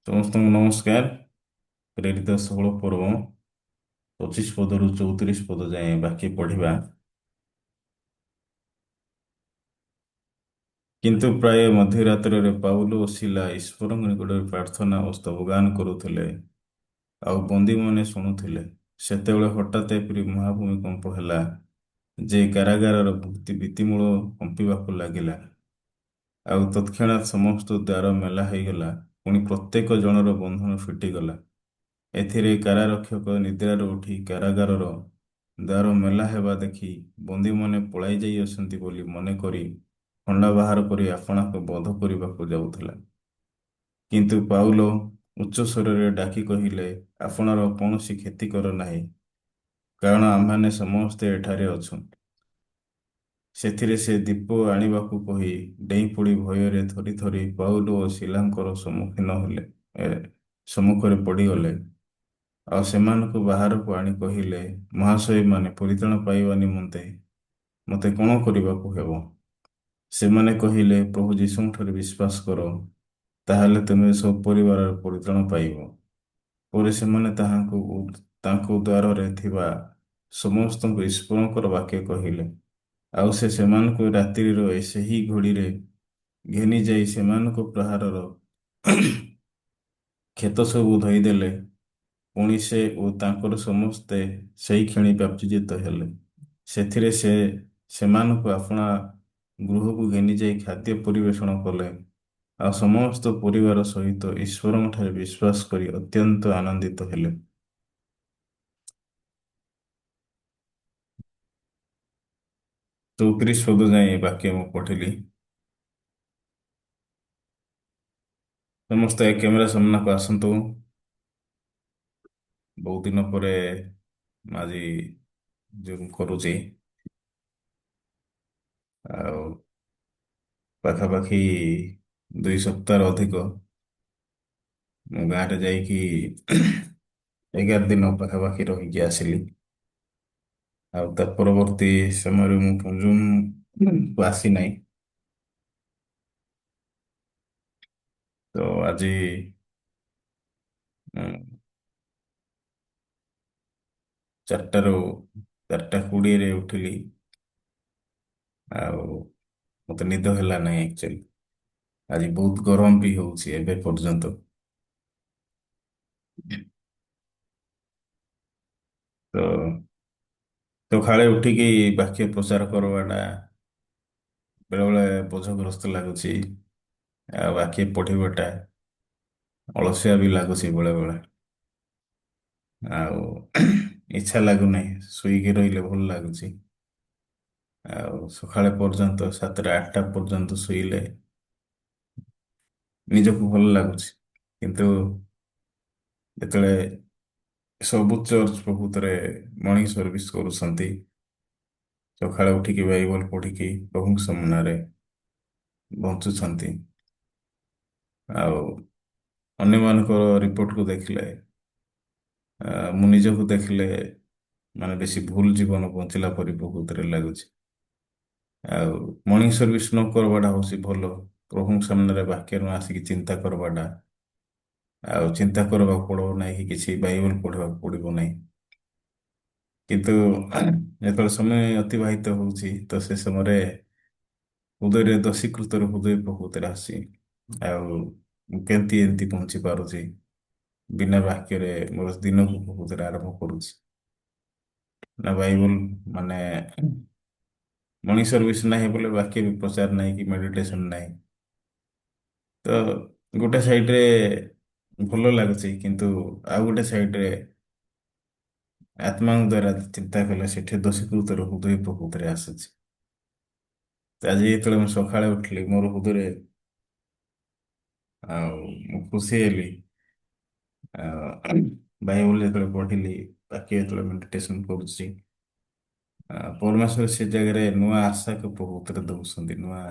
ସମସ୍ତଙ୍କୁ ନମସ୍କାର। ପ୍ରେରିତ ଷୋହଳ ପର୍ବ 25 ପଦରୁ 34 ପଦ ଯାଏଁ ବାକ୍ୟ ପଢିବା। କିନ୍ତୁ ପ୍ରାୟ ମଧ୍ୟରାତ୍ରରେ ପାଉଲ ଓ ସିଲା ଈଶ୍ୱରଙ୍କ ନିକଟରେ ପ୍ରାର୍ଥନା ଓ ସ୍ତବଗାନ କରୁଥିଲେ, ଆଉ ବନ୍ଦୀମାନେ ଶୁଣୁଥିଲେ। ସେତେବେଳେ ହଠାତ୍ ଏପରି ମହାଭୂମିକମ୍ପ ହେଲା ଯେ କାରାଗାରର ଭିତ୍ତିମୂଳ କମ୍ପିବାକୁ ଲାଗିଲା, ଆଉ ତତ୍କ୍ଷଣାତ୍ ସମସ୍ତ ଦ୍ୱାର ମେଲା ହୋଇଗଲା। ପୁଣି ପ୍ରତ୍ୟେକ ଜଣର ବନ୍ଧନ ଫିଟିଗଲା। ଏଥିରେ କାରାରକ୍ଷକ ନିଦ୍ରାରୁ ଉଠି କାରାଗାରର ଦ୍ୱାର ମେଲା ହେବା ଦେଖି ବନ୍ଦୀମାନେ ପଳାଇ ଯାଇ ଅଛନ୍ତି ବୋଲି ମନେକରି ଖଣ୍ଡା ବାହାର କରି ଆପଣାକୁ ବଧ କରିବାକୁ ଯାଉଥିଲା। କିନ୍ତୁ ପାଉଲ ଉଚ୍ଚ ସ୍ୱରରେ ଡାକି କହିଲେ, ଆପଣାର କୌଣସି କ୍ଷତି କର ନାହିଁ, କାରଣ ଆମ୍ଭେମାନେ ସମସ୍ତେ ଏଠାରେ ଅଛୁ। ସେଥିରେ ସେ ଦୀପ ଆଣିବାକୁ କହି ଡେଇଁପଡ଼ି ଭୟରେ ଥରି ଥରି ପାଉଲ ଓ ସିଲାଙ୍କର ସମ୍ମୁଖରେ ପଡ଼ିଗଲେ, ଆଉ ସେମାନଙ୍କୁ ବାହାରକୁ ଆଣି କହିଲେ, ମହାଶୟମାନେ, ପରିତ୍ରାଣ ପାଇବା ନିମନ୍ତେ ମୋତେ କଣ କରିବାକୁ ହେବ? ସେମାନେ କହିଲେ, ପ୍ରଭୁ ଯୀଶୁଙ୍କଠାରେ ବିଶ୍ୱାସ କର, ତାହେଲେ ତୁମେ ସପରିବାରରେ ପରିତ୍ରାଣ ପାଇବ। ପରେ ସେମାନେ ତାଙ୍କ ଦ୍ୱାରରେ ଥିବା ସମସ୍ତଙ୍କୁ ଈଶ୍ୱରଙ୍କର ବାକ୍ୟ କହିଲେ। ଆଉ ସେ ସେମାନଙ୍କୁ ରାତ୍ରିର ସେହି ଘଡ଼ିରେ ଘେନି ଯାଇ ସେମାନଙ୍କ ପ୍ରହାରର କ୍ଷତ ସବୁ ଧୋଇଦେଲେ। ପୁଣି ସେ ଓ ତାଙ୍କର ସମସ୍ତେ ସେହି କ୍ଷଣି ବାପ୍ତିଜିତ ହେଲେ। ସେଥିରେ ସେ ସେମାନଙ୍କୁ ଆପଣା ଗୃହକୁ ଘେନିଯାଇ ଖାଦ୍ୟ ପରିବେଷଣ କଲେ, ଆଉ ସମସ୍ତ ପରିବାର ସହିତ ଈଶ୍ୱରଙ୍କଠାରେ ବିଶ୍ୱାସ କରି ଅତ୍ୟନ୍ତ ଆନନ୍ଦିତ ହେଲେ। 34 ପଦ ଯାଏଁ ଏ ବାକ୍ୟ ମୁଁ ପଢିଲି। ସମସ୍ତେ କ୍ୟାମେରା ସାମ୍ନାକୁ ଆସନ୍ତୁ। ବହୁତ ଦିନ ପରେ ମୁଁ ଆଜି ଜୁମ୍ କରୁଛି। ଆଉ ପାଖାପାଖି 2 ସପ୍ତାହର ଅଧିକ ମୁଁ ଗାଁରେ ଯାଇକି 11 ଦିନ ପାଖାପାଖି ରହିକି ଆସିଲି। ଆଉ ତା ପରବର୍ତ୍ତୀ ସମୟରେ ମୁଁ ଜୁମ୍ ଆସିନାହିଁ। ତ ଆଜି 4:20ରେ ଉଠିଲି। ଆଉ ମତେ ନିଦ ହେଲା ନାହିଁ ଆକ୍ଚୁଆଲି। ଆଜି ବହୁତ ଗରମ ବି ହଉଛି ଏବେ ପର୍ଯ୍ୟନ୍ତ। ତ ସକାଳେ ଉଠିକି ବାକ୍ୟ ପ୍ରଚାର କରିବାଟା ବେଳେବେଳେ ବୋଝଗ୍ରସ୍ତ ଲାଗୁଛି, ଆଉ ବାକ୍ୟ ପଢ଼ିବାଟା ଅଳସୁଆ ବି ଲାଗୁଛି ବେଳେବେଳେ। ଆଉ ଇଚ୍ଛା ଲାଗୁନାହିଁ, ଶୋଇକି ରହିଲେ ଭଲ ଲାଗୁଛି। ଆଉ ସକାଳେ ପର୍ଯ୍ୟନ୍ତ 7ଟା 8ଟା ପର୍ଯ୍ୟନ୍ତ ଶୋଇଲେ ନିଜକୁ ଭଲ ଲାଗୁଛି। କିନ୍ତୁ ଯେତେବେଳେ ସବୁ ଚର୍ଚ୍ଚ ପ୍ରକୃତରେ ମର୍ଣ୍ଣିଂ ସର୍ଭିସ କରୁଛନ୍ତି, ସକାଳେ ଉଠିକି ବାଇବଲ ପଢ଼ିକି ପ୍ରଭୁଙ୍କ ସାମ୍ନାରେ ବଞ୍ଚୁଛନ୍ତି, ଆଉ ଅନ୍ୟମାନଙ୍କର ରିପୋର୍ଟକୁ ଦେଖିଲେ, ମୁଁ ନିଜକୁ ଦେଖିଲେ ମାନେ ବେଶୀ ଭୁଲ ଜୀବନ ବଞ୍ଚିଲା ପରି ପ୍ରକୃତରେ ଲାଗୁଛି। ଆଉ ମର୍ଣ୍ଣିଂ ସର୍ଭିସ ନ କରବାଟା ହଉଛି ଭଲ। ପ୍ରଭୁଙ୍କ ସାମ୍ନାରେ ବାକ୍ୟ ନ ଆସିକି ଚିନ୍ତା କରବାଟା, ଆଉ ଚିନ୍ତା କରିବାକୁ ପଡ଼ିବ ନାହିଁ କି କିଛି ବାଇବଲ ପଢ଼ିବାକୁ ପଡ଼ିବ ନାହିଁ। କିନ୍ତୁ ଯେତେବେଳେ ସମୟ ଅତିବାହିତ ହଉଛି, ତ ସେ ସମୟରେ ହୃଦୟରେ ଦୋଷୀକୃତର ହୃଦୟ ପ୍ରକୃତରେ ଆସି, ଆଉ ମୁଁ କେମିତି ଏମିତି ପହଞ୍ଚି ପାରୁଛି, ବିନା ବାକ୍ୟରେ ମୋର ଦିନକୁ ପ୍ରକୃତରେ ଆରମ୍ଭ କରୁଛି ନା। ବାଇବଲ ମାନେ ମର୍ଣ୍ଣିଂ ସର୍ଭିସ ନାହିଁ ବୋଲେ ବାକ୍ୟ ବି ପ୍ରଚାର ନାହିଁ କି ମେଡିଟେସନ ନାହିଁ। ତ ଗୋଟେ ସାଇଡରେ ଭଲ ଲାଗୁଛି, କିନ୍ତୁ ଆଉ ଗୋଟେ ସାଇଡରେ ଆତ୍ମାଙ୍କ ଦ୍ୱାରା ଚିନ୍ତା କଲେ ସେଠି ଦୋଷୀକୃତର ହୃଦୟ ପ୍ରକୃତରେ ଆସୁଛି। ତ ଆଜି ଯେତେବେଳେ ମୁଁ ସକାଳେ ଉଠିଲି, ମୋର ହୃଦୟରେ ଆଉ ମୁଁ ଖୁସି ହେଲି। ବାଇବଲ ଯେତେବେଳେ ପଢିଲି, ବାକ୍ୟ ଯେତେବେଳେ ମେଡିଟେସନ କରୁଛି, ପରମେଶ୍ୱର ସେ ଜାଗାରେ ନୂଆ ଆଶାକୁ ପ୍ରକୃତରେ ଦଉଛନ୍ତି, ନୂଆ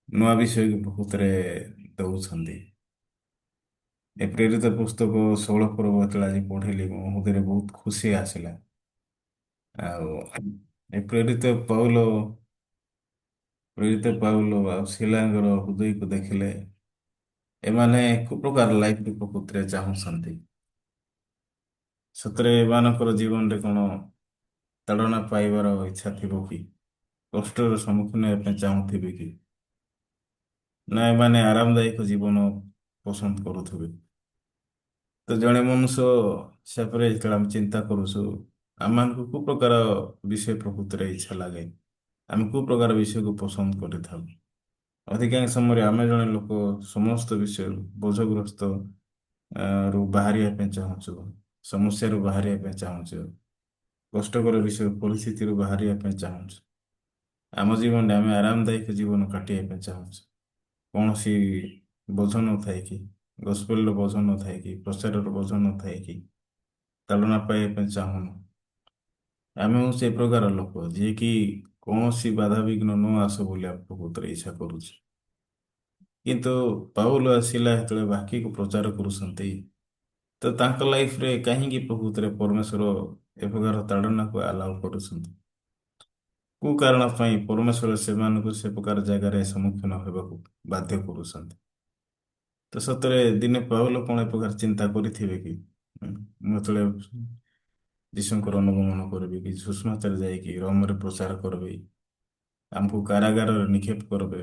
ନୂଆ ବିଷୟକୁ ପ୍ରକୃତରେ ଦଉଛନ୍ତି। ଏ ପ୍ରେରିତ ପୁସ୍ତକ 16 ପର୍ବ ଯେତେବେଳେ ଆଜି ପଢିଲି, ମୋ ହୃଦୟରେ ବହୁତ ଖୁସି ଆସିଲା। ଆଉ ଏ ପ୍ରେରିତ ପାଉଲ ଆଉ ଶିଲାଙ୍କର ହୃଦୟକୁ ଦେଖିଲେ ଏମାନେ କୋଉ ପ୍ରକାର ଲାଇଫ ପ୍ରକୃତିରେ ଚାହୁଁଛନ୍ତି? ସତରେ ଏମାନଙ୍କର ଜୀବନରେ କଣ ତାଡ଼ନା ପାଇବାର ଇଚ୍ଛା ଥିବ କି? କଷ୍ଟର ସମ୍ମୁଖୀନ ହେବା ପାଇଁ ଚାହୁଁଥିବେ କି? ନା ଏମାନେ ଆରାମଦାୟକ ଜୀବନ ପସନ୍ଦ କରୁଥିବେ? ତ ଜଣେ ମନୁଷ୍ୟ ସେପରେ ଯେତେବେଳେ ଆମେ ଚିନ୍ତା କରୁଛୁ, ଆମମାନଙ୍କୁ କୋଉ ପ୍ରକାର ବିଷୟ ପ୍ରକୃତିରେ ଇଚ୍ଛା ଲାଗେ? ଆମେ କୋଉ ପ୍ରକାର ବିଷୟକୁ ପସନ୍ଦ କରିଥାଉ? ଅଧିକାଂଶ ସମୟରେ ଆମେ ଜଣେ ଲୋକ ସମସ୍ତ ବିଷୟରୁ ବୋଝଗ୍ରସ୍ତ ରୁ ବାହାରିବା ପାଇଁ ଚାହୁଁଛୁ, ସମସ୍ୟାରୁ ବାହାରିବା ପାଇଁ ଚାହୁଁଛୁ, କଷ୍ଟକର ବିଷୟ ପରିସ୍ଥିତିରୁ ବାହାରିବା ପାଇଁ ଚାହୁଁଛୁ। ଆମ ଜୀବନରେ ଆମେ ଆରାମଦାୟକ ଜୀବନ କାଟିବା ପାଇଁ ଚାହୁଁଛୁ। କୌଣସି ବୋଝ ନଥାଏ କି, ଗସ୍ପେଲର ବୋଝ ନଥାଏ କି, ପ୍ରଚାରର ବୋଝ ନଥାଏ କି, ତାଡ଼ନା ପାଇବା ପାଇଁ ଚାହୁଁନୁ। ଆମେ ହଉ ସେ ପ୍ରକାର ଲୋକ ଯିଏକି କୌଣସି ବାଧାବିଘ୍ନ ନ ଆସୁ ବୋଲି ଆମେ ପ୍ରକୃତରେ ଇଚ୍ଛା କରୁଛୁ। କିନ୍ତୁ ପାଉଲ ଆସିଲା ଯେତେବେଳେ ବାକ୍ୟକୁ ପ୍ରଚାର କରୁଛନ୍ତି, ତ ତାଙ୍କ ଲାଇଫରେ କାହିଁକି ପ୍ରକୃତରେ ପରମେଶ୍ୱର ଏ ପ୍ରକାର ତାଡ଼ନାକୁ ଆଲାଉ କରୁଛନ୍ତି? କୋଉ କାରଣ ପାଇଁ ପରମେଶ୍ୱର ସେମାନଙ୍କୁ ସେ ପ୍ରକାର ଜାଗାରେ ସମ୍ମୁଖୀନ ହେବାକୁ ବାଧ୍ୟ କରୁଛନ୍ତି? ତ ସତରେ ଦିନେ ପାଉଲ କଣ ଏ ପ୍ରକାର ଚିନ୍ତା କରିଥିବେ କି? ମୁଁ ଯେତେବେଳେ ଯୀଶୁଙ୍କର ଅନୁଗମନ କରିବି କି ସୁଷମାଚାର ଯାଇକି ରୋମରେ ପ୍ରଚାର କରିବି, ଆମକୁ କାରାଗାରରେ ନିକ୍ଷେପ କରିବେ,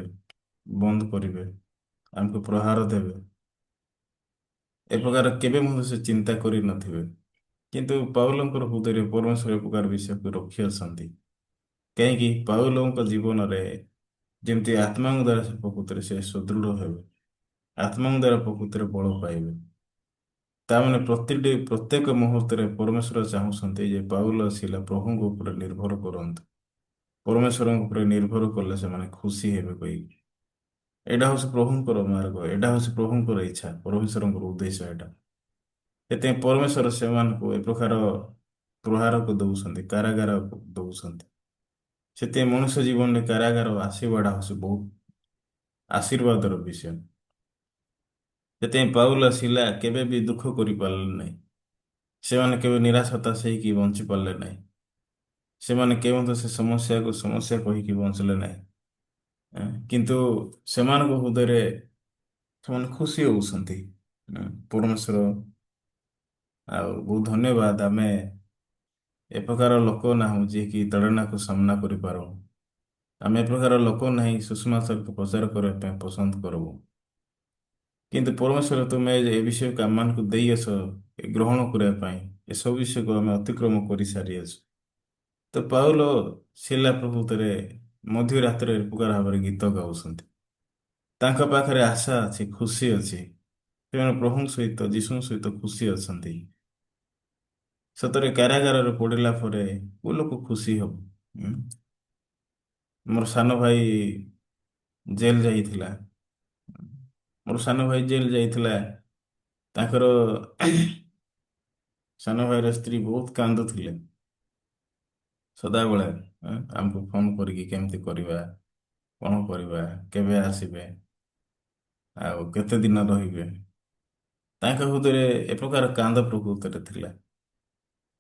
ବନ୍ଦ କରିବେ, ଆମକୁ ପ୍ରହାର ଦେବେ, ଏ ପ୍ରକାର କେବେ ମଧ୍ୟ ସେ ଚିନ୍ତା କରିନଥିବେ। କିନ୍ତୁ ପାଉଲଙ୍କର ହୃଦୟରେ ପରମେଶ୍ୱର ଏ ପ୍ରକାର ବିଷୟକୁ ରଖି ଅଛନ୍ତି। କାହିଁକି ପାଉଲଙ୍କ ଜୀବନରେ ଯେମିତି ଆତ୍ମାଙ୍କ ଦ୍ୱାରା ସେ ପ୍ରକୃତିରେ ସେ ସୁଦୃଢ଼ ହେବେ, ଆତ୍ମାଙ୍କ ଦ୍ୱାରା ପ୍ରକୃତିରେ ବଳ ପାଇବେ। ତାମାନେ ପ୍ରତ୍ୟେକ ମୁହୂର୍ତ୍ତରେ ପରମେଶ୍ୱର ଚାହୁଁଛନ୍ତି ଯେ ପାଉଲ ଆସିଲା ପ୍ରଭୁଙ୍କ ଉପରେ ନିର୍ଭର କରନ୍ତୁ। ପରମେଶ୍ୱରଙ୍କ ଉପରେ ନିର୍ଭର କଲେ ସେମାନେ ଖୁସି ହେବେ କହିକି। ଏଇଟା ହଉଛି ପ୍ରଭୁଙ୍କର ମାର୍ଗ, ଏଇଟା ହଉଛି ପ୍ରଭୁଙ୍କର ଇଚ୍ଛା, ପରମେଶ୍ୱରଙ୍କର ଉଦ୍ଦେଶ୍ୟ ଏଇଟା। ସେଥିପାଇଁ ପରମେଶ୍ୱର ସେମାନଙ୍କୁ ଏ ପ୍ରକାର ପ୍ରହାରକୁ ଦଉଛନ୍ତି, କାରାଗାରକୁ ଦଉଛନ୍ତି। ସେଥିପାଇଁ ମନୁଷ୍ୟ ଜୀବନରେ କାରାଗାର ଆସିବାଟା ହଉଛି ବହୁତ ଆଶୀର୍ବାଦର ବିଷୟ। ସେଥିପାଇଁ ପାଉଲ ଆସିଲା କେବେ ବି ଦୁଃଖ କରିପାରିଲେ ନାହିଁ। ସେମାନେ କେବେ ନିରାଶ ହତାଶ ହେଇକି ବଞ୍ଚି ପାରିଲେ ନାହିଁ। ସେମାନେ କେବେ ମଧ୍ୟ ସେ ସମସ୍ୟାକୁ ସମସ୍ୟା କହିକି ବଞ୍ଚିଲେ ନାହିଁ। କିନ୍ତୁ ସେମାନଙ୍କ ହୃଦୟରେ ସେମାନେ ଖୁସି ହଉଛନ୍ତି। ପରମେଶ୍ୱର ଆଉ ବହୁତ ଧନ୍ୟବାଦ, ଆମେ ଏ ପ୍ରକାର ଲୋକ ନାହୁଁ ଯିଏକି ତାଡ଼ନାକୁ ସାମ୍ନା କରିପାରୁ। ଆମେ ଏ ପ୍ରକାର ଲୋକ ନାହିଁ ସୁଷମାଚାରକୁ ପ୍ରଚାର କରିବା ପାଇଁ ପସନ୍ଦ କରିବୁ। କିନ୍ତୁ ପରମେଶ୍ୱର ତୁମେ ଏ ବିଷୟକୁ ଆମମାନଙ୍କୁ ଦେଇଅଛ ଗ୍ରହଣ କରିବା ପାଇଁ, ଏସବୁ ବିଷୟକୁ ଆମେ ଅତିକ୍ରମ କରିସାରିଅଛୁ। ତ ପାଉଲ ଶିଲା ପ୍ରକୃତରେ ମଧ୍ୟରାତ୍ରରେ ଏ ପ୍ରକାର ଭାବରେ ଗୀତ ଗାଉଛନ୍ତି। ତାଙ୍କ ପାଖରେ ଆଶା ଅଛି, ଖୁସି ଅଛି। ସେମାନେ ପ୍ରଭୁଙ୍କ ସହିତ ଯୀଶୁଙ୍କ ସହିତ ଖୁସି ଅଛନ୍ତି। ସତରେ କାରାଗାରରେ ପଡ଼ିଲା ପରେ କୋଉ ଲୋକ ଖୁସି ହବ? ଉଁ? ମୋର ସାନ ଭାଇ ଜେଲ ଯାଇଥିଲା। ମୋର ସାନ ଭାଇ ଜେଲ ଯାଇଥିଲା। ତାଙ୍କର ସାନ ଭାଇର ସ୍ତ୍ରୀ ବହୁତ କାନ୍ଦୁଥିଲେ ସଦାବେଳେ। ଆମକୁ ଫୋନ କରିକି କେମିତି କରିବା, କଣ କରିବା, କେବେ ଆସିବେ, ଆଉ କେତେ ଦିନ ରହିବେ। ତାଙ୍କ ହୃଦୟରେ ଏ ପ୍ରକାର କାନ୍ଦ ପ୍ରକୃତରେ ଥିଲା।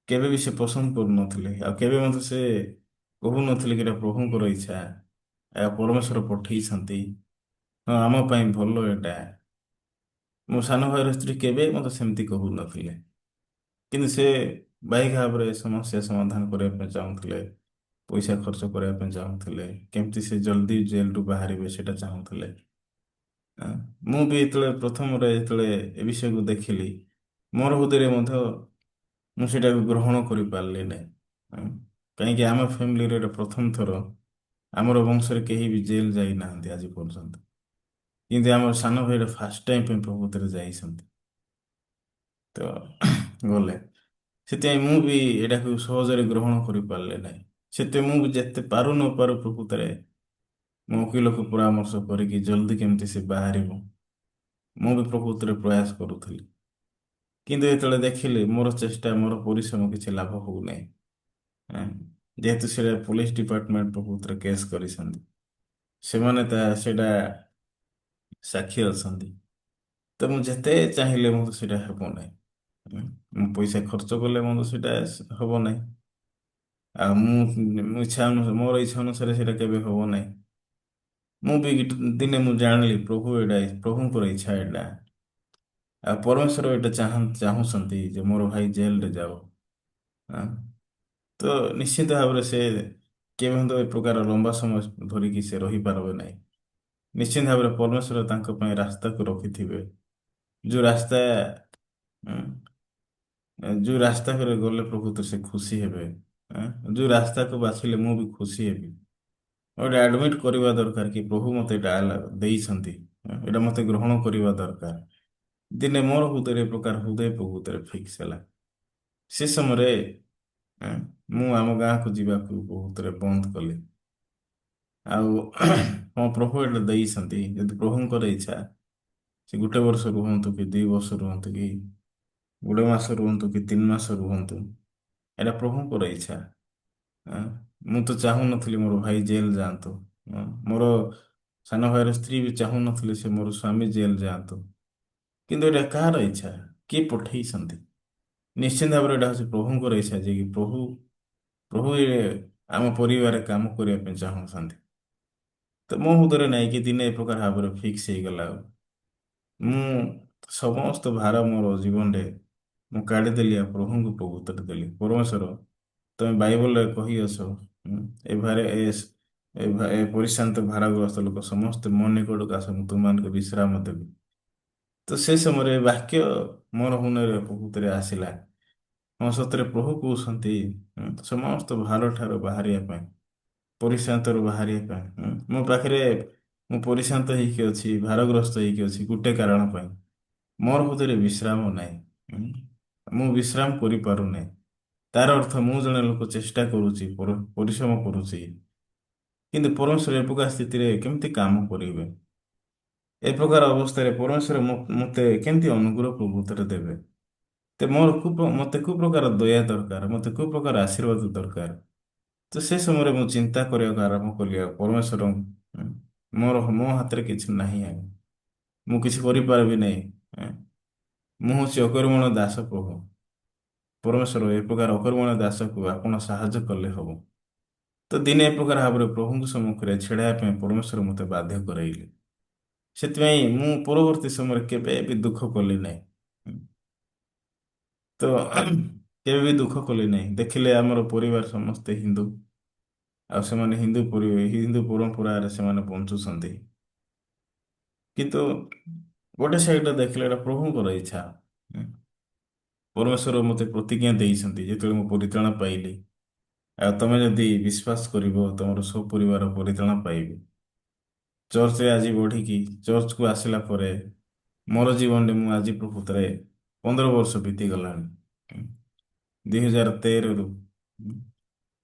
କେବେ ବି ସେ ପସନ୍ଦ କରୁନଥିଲେ, ଆଉ କେବେ ମଧ୍ୟ ସେ କହୁନଥିଲେ କି ଏଇଟା ପ୍ରଭୁଙ୍କର ଇଚ୍ଛା, ପରମେଶ୍ୱର ପଠେଇଛନ୍ତି, ହଁ ଆମ ପାଇଁ ଭଲ ଏଇଟା। ମୋ ସାନ ଭାଇର ସ୍ତ୍ରୀ କେବେ ମୋତେ ସେମିତି କହୁନଥିଲେ। କିନ୍ତୁ ସେ ବାଇକ ଭାବରେ ସମସ୍ୟା ସମାଧାନ କରିବା ପାଇଁ ଚାହୁଁଥିଲେ, ପଇସା ଖର୍ଚ୍ଚ କରିବା ପାଇଁ ଚାହୁଁଥିଲେ, କେମିତି ସେ ଜଲ୍ଦି ଜେଲରୁ ବାହାରିବେ ସେଇଟା ଚାହୁଁଥିଲେ। ଆଁ, ମୁଁ ବି ଯେତେବେଳେ ପ୍ରଥମରେ ଯେତେବେଳେ ଏ ବିଷୟକୁ ଦେଖିଲି, ମୋର ହୃଦୟରେ ମଧ୍ୟ ମୁଁ ସେଇଟାକୁ ଗ୍ରହଣ କରିପାରିଲି ନାହିଁ। ଆଁ, କାହିଁକି ଆମ ଫ୍ୟାମିଲିରେ ଏଇଟା ପ୍ରଥମ ଥର, ଆମର ବଂଶରେ କେହି ବି ଜେଲ ଯାଇନାହାନ୍ତି ଆଜି ପର୍ଯ୍ୟନ୍ତ। କିନ୍ତୁ ଆମର ସାନ ଭାଇର ଫାଷ୍ଟ ଟାଇମ୍ ପାଇଁ ପ୍ରକୃତରେ ଯାଇଛନ୍ତି। ତ ଗଲେ ସେଥିପାଇଁ ମୁଁ ବି ଏଇଟାକୁ ସହଜରେ ଗ୍ରହଣ କରିପାରିଲି ନାହିଁ। ସେଥିପାଇଁ ମୁଁ ବି ଯେତେ ପାରୁ ନ ପାରୁ ପ୍ରକୃତରେ ମୁଁ ଓକିଲକୁ ପରାମର୍ଶ କରିକି ଜଲ୍ଦି କେମିତି ସେ ବାହାରିବ, ମୁଁ ବି ପ୍ରକୃତରେ ପ୍ରୟାସ କରୁଥିଲି। କିନ୍ତୁ ଯେତେବେଳେ ଦେଖିଲି ମୋର ଚେଷ୍ଟା, ମୋର ପରିଶ୍ରମ କିଛି ଲାଭ ହଉନାହିଁ। ଆଁ, ଯେହେତୁ ସେଇଟା ପୋଲିସ ଡିପାର୍ଟମେଣ୍ଟ ପ୍ରକୃତରେ କେସ୍ କରିଛନ୍ତି, ସେମାନେ ସେଇଟା ସାକ୍ଷୀ ଅଛନ୍ତି। ତ ମୁଁ ଯେତେ ଚାହିଁଲେ ମଧ୍ୟ ସେଇଟା ହେବ ନାହିଁ। ମୁଁ ପଇସା ଖର୍ଚ୍ଚ କଲେ ମଧ୍ୟ ସେଇଟା ହବ ନାହିଁ। ଆଉ ମୁଁ ମୋର ଇଚ୍ଛା ଅନୁସାରେ ସେଇଟା କେବେ ହବ ନାହିଁ। ମୁଁ ବି ଦିନେ ମୁଁ ଜାଣିଲି ପ୍ରଭୁ ଏଇଟା ପ୍ରଭୁଙ୍କର ଇଚ୍ଛା ଏଇଟା। ଆଉ ପରମେଶ୍ୱର ଏଇଟା ଚାହୁଁଛନ୍ତି ଯେ ମୋର ଭାଇ ଜେଲରେ ଯାଉ। ହଁ। ତ ନିଶ୍ଚିତ ଭାବରେ ସେ କେବେ ମଧ୍ୟ ଏ ପ୍ରକାର ଲମ୍ବା ସମୟ ଧରିକି ସେ ରହିପାରିବେ ନାହିଁ। ନିଶ୍ଚିତ ଭାବରେ ପରମେଶ୍ୱର ତାଙ୍କ ପାଇଁ ରାସ୍ତାକୁ ରଖିଥିବେ। ଯୋଉ ରାସ୍ତା ଯୋଉ ରାସ୍ତା করে ଗଲେ ପ୍ରଭୁ ତ ସେ ଖୁସି ହେବେ। ଯୋଉ ରାସ୍ତାକୁ ବାଛିଲେ ମୁଁ ବି ଖୁସି ହେବି। ଗୋଟେ ଆଡମିଟ କରିବା ଦରକାର କି ପ୍ରଭୁ ମତେ ଏଇଟା ଦେଇଛନ୍ତି। ଏଇଟା ମତେ ଗ୍ରହଣ କରିବା ଦରକାର। ଦିନେ ମୋର ହୃଦୟରେ ଏ ପ୍ରକାର ହୃଦୟ ପ୍ରଭୁତରେ ଫିକ୍ସ ହେଲା। ସେ ସମୟରେ ଆଁ, ମୁଁ ଆମ ଗାଁକୁ ଯିବାକୁ ବହୁତରେ ବନ୍ଦ କଲି। ଆଉ ହଁ ପ୍ରଭୁ ଏଇଟା ଦେଇଛନ୍ତି ଯଦି ପ୍ରଭୁଙ୍କର ଇଚ୍ଛା ସେ ଗୋଟେ ବର୍ଷ ରୁହନ୍ତୁ କି 2 ବର୍ଷ ରୁହନ୍ତୁ କି ଗୋଟେ ମାସ ରୁହନ୍ତୁ କି 3 ମାସ ରୁହନ୍ତୁ ଏଇଟା ପ୍ରଭୁଙ୍କର ଇଚ୍ଛା। ଆଁ, ମୁଁ ତ ଚାହୁଁନଥିଲି ମୋର ଭାଇ ଜେଲ ଯାଆନ୍ତୁ। ମୋର ସାନ ଭାଇର ସ୍ତ୍ରୀ ବି ଚାହୁଁନଥିଲେ ସେ ମୋର ସ୍ୱାମୀ ଜେଲ ଯାଆନ୍ତୁ। କିନ୍ତୁ ଏଇଟା କାହାର ଇଚ୍ଛା? କିଏ ପଠେଇଛନ୍ତି? ନିଶ୍ଚିନ୍ତ ଭାବରେ ଏଇଟା ହଉଛି ପ୍ରଭୁଙ୍କର ଇଚ୍ଛା ଯେ କି ପ୍ରଭୁ ଆମ ପରିବାରରେ କାମ କରିବା ପାଇଁ ଚାହୁଁଛନ୍ତି। ତ ମୋ ହୃଦୟରେ ନାଇଁ କି ଦିନେ ଏ ପ୍ରକାର ଭାବରେ ଫିକ୍ସ ହେଇଗଲା ଆଉ। ମୁଁ ସମସ୍ତ ଭାର ମୋର ଜୀବନରେ ମୁଁ କାଢିଦେଲି ଆଉ ପ୍ରଭୁଙ୍କୁ ପ୍ରଭୁତ୍ୱ ଦେଲି। ପରମେଶ୍ୱର ତମେ ବାଇବଲରେ କହିଅଛ ଏ ଭାରେ ଏ ପରିଶାନ୍ତ ଭାରଗ୍ରସ୍ତ ଲୋକ ସମସ୍ତେ ମୋ ନିକଟକୁ ଆସ ମୁଁ ତୁମମାନଙ୍କୁ ବିଶ୍ରାମ ଦେବି। ତ ସେ ସମୟରେ ବାକ୍ୟ ମୋର ମନରେ ବହୁତରେ ଆସିଲା। ହଁ ସତରେ ପ୍ରଭୁ କହୁଛନ୍ତି ସମସ୍ତ ଭାର ଠାରୁ ବାହାରିବା ପାଇଁ ପରିଶାନ୍ତରୁ ବାହାରିବା ପାଇଁ। ମୋ ପାଖରେ ମୁଁ ପରିଶାନ୍ତ ହେଇକି ଅଛି ଭାରଗ୍ରସ୍ତ ହେଇକି ଅଛି ଗୋଟେ କାରଣ ପାଇଁ ମୋର ହୃଦୟରେ ବିଶ୍ରାମ ନାହିଁ। ମୁଁ ବିଶ୍ରାମ କରିପାରୁନାହିଁ। ତାର ଅର୍ଥ ମୁଁ ଜଣେ ଲୋକ ଚେଷ୍ଟା କରୁଛି ପରିଶ୍ରମ କରୁଛି କିନ୍ତୁ ପରମେଶ୍ୱର ଏ ପ୍ରକାର ସ୍ଥିତିରେ କେମିତି କାମ କରିବେ? ଏ ପ୍ରକାର ଅବସ୍ଥାରେ ପରମେଶ୍ୱର ମୋତେ କେମିତି ଅନୁଗ୍ରହ ପ୍ରଭୁତରେ ଦେବେ? ତ ମତେ କୋଉ ପ୍ରକାର ଦୟା ଦରକାର ମତେ କୋଉ ପ୍ରକାର ଆଶୀର୍ବାଦ ଦରକାର। ତ ସେ ସମୟରେ ମୁଁ ଚିନ୍ତା କରିବାକୁ ଆରମ୍ଭ କଲି ଆଉ ପରମେଶ୍ୱର ମୋ ହାତରେ କିଛି ନାହିଁ ଆଉ ମୁଁ କିଛି କରିପାରିବି ନାହିଁ। ଏଁ, ମୁଁ ହଉଛି ଅକର୍ମଣ ଦାସ ପ୍ରଭୁ। ପରମେଶ୍ୱର ଏ ପ୍ରକାର ଅକର୍ମଣ ଦାସକୁ ଆପଣ ସାହାଯ୍ୟ କଲେ ହବ। ତ ଦିନେ ଏ ପ୍ରକାର ଭାବରେ ପ୍ରଭୁଙ୍କ ସମ୍ମୁଖରେ ଛିଡାଇବା ପାଇଁ ପରମେଶ୍ୱର ମୋତେ ବାଧ୍ୟ କରାଇଲେ। ସେଥିପାଇଁ ମୁଁ ପରବର୍ତ୍ତୀ ସମୟରେ କେବେ ବି ଦୁଃଖ କଲି ନାହିଁ। ତ କେବେ ବି ଦୁଃଖ କଲି ନାହିଁ। ଦେଖିଲେ ଆମର ପରିବାର ସମସ୍ତେ ହିନ୍ଦୁ ଆଉ ସେମାନେ ହିନ୍ଦୁ ପରମ୍ପରାରେ ସେମାନେ ବଞ୍ଚୁଛନ୍ତି। କିନ୍ତୁ ଗୋଟେ ସାଇଡରେ ଦେଖିଲେ ଏଟା ପ୍ରଭୁଙ୍କର ଇଚ୍ଛା। ପରମେଶ୍ୱର ମୋତେ ପ୍ରତିଜ୍ଞା ଦେଇଛନ୍ତି ଯେତେବେଳେ ମୁଁ ପରିତ୍ରାଣ ପାଇଲି ଆଉ ତମେ ଯଦି ବିଶ୍ୱାସ କରିବ ତମର ସବୁ ପରିବାର ପରିତ୍ରାଣ ପାଇବେ। ଚର୍ଚ୍ଚରେ ଆଜି ବଢିକି ଚର୍ଚ୍ଚକୁ ଆସିଲା ପରେ ମୋର ଜୀବନରେ ମୁଁ ଆଜି ପ୍ରକୃତରେ 15 ବର୍ଷ ବିତିଗଲାଣି। 2013ରୁ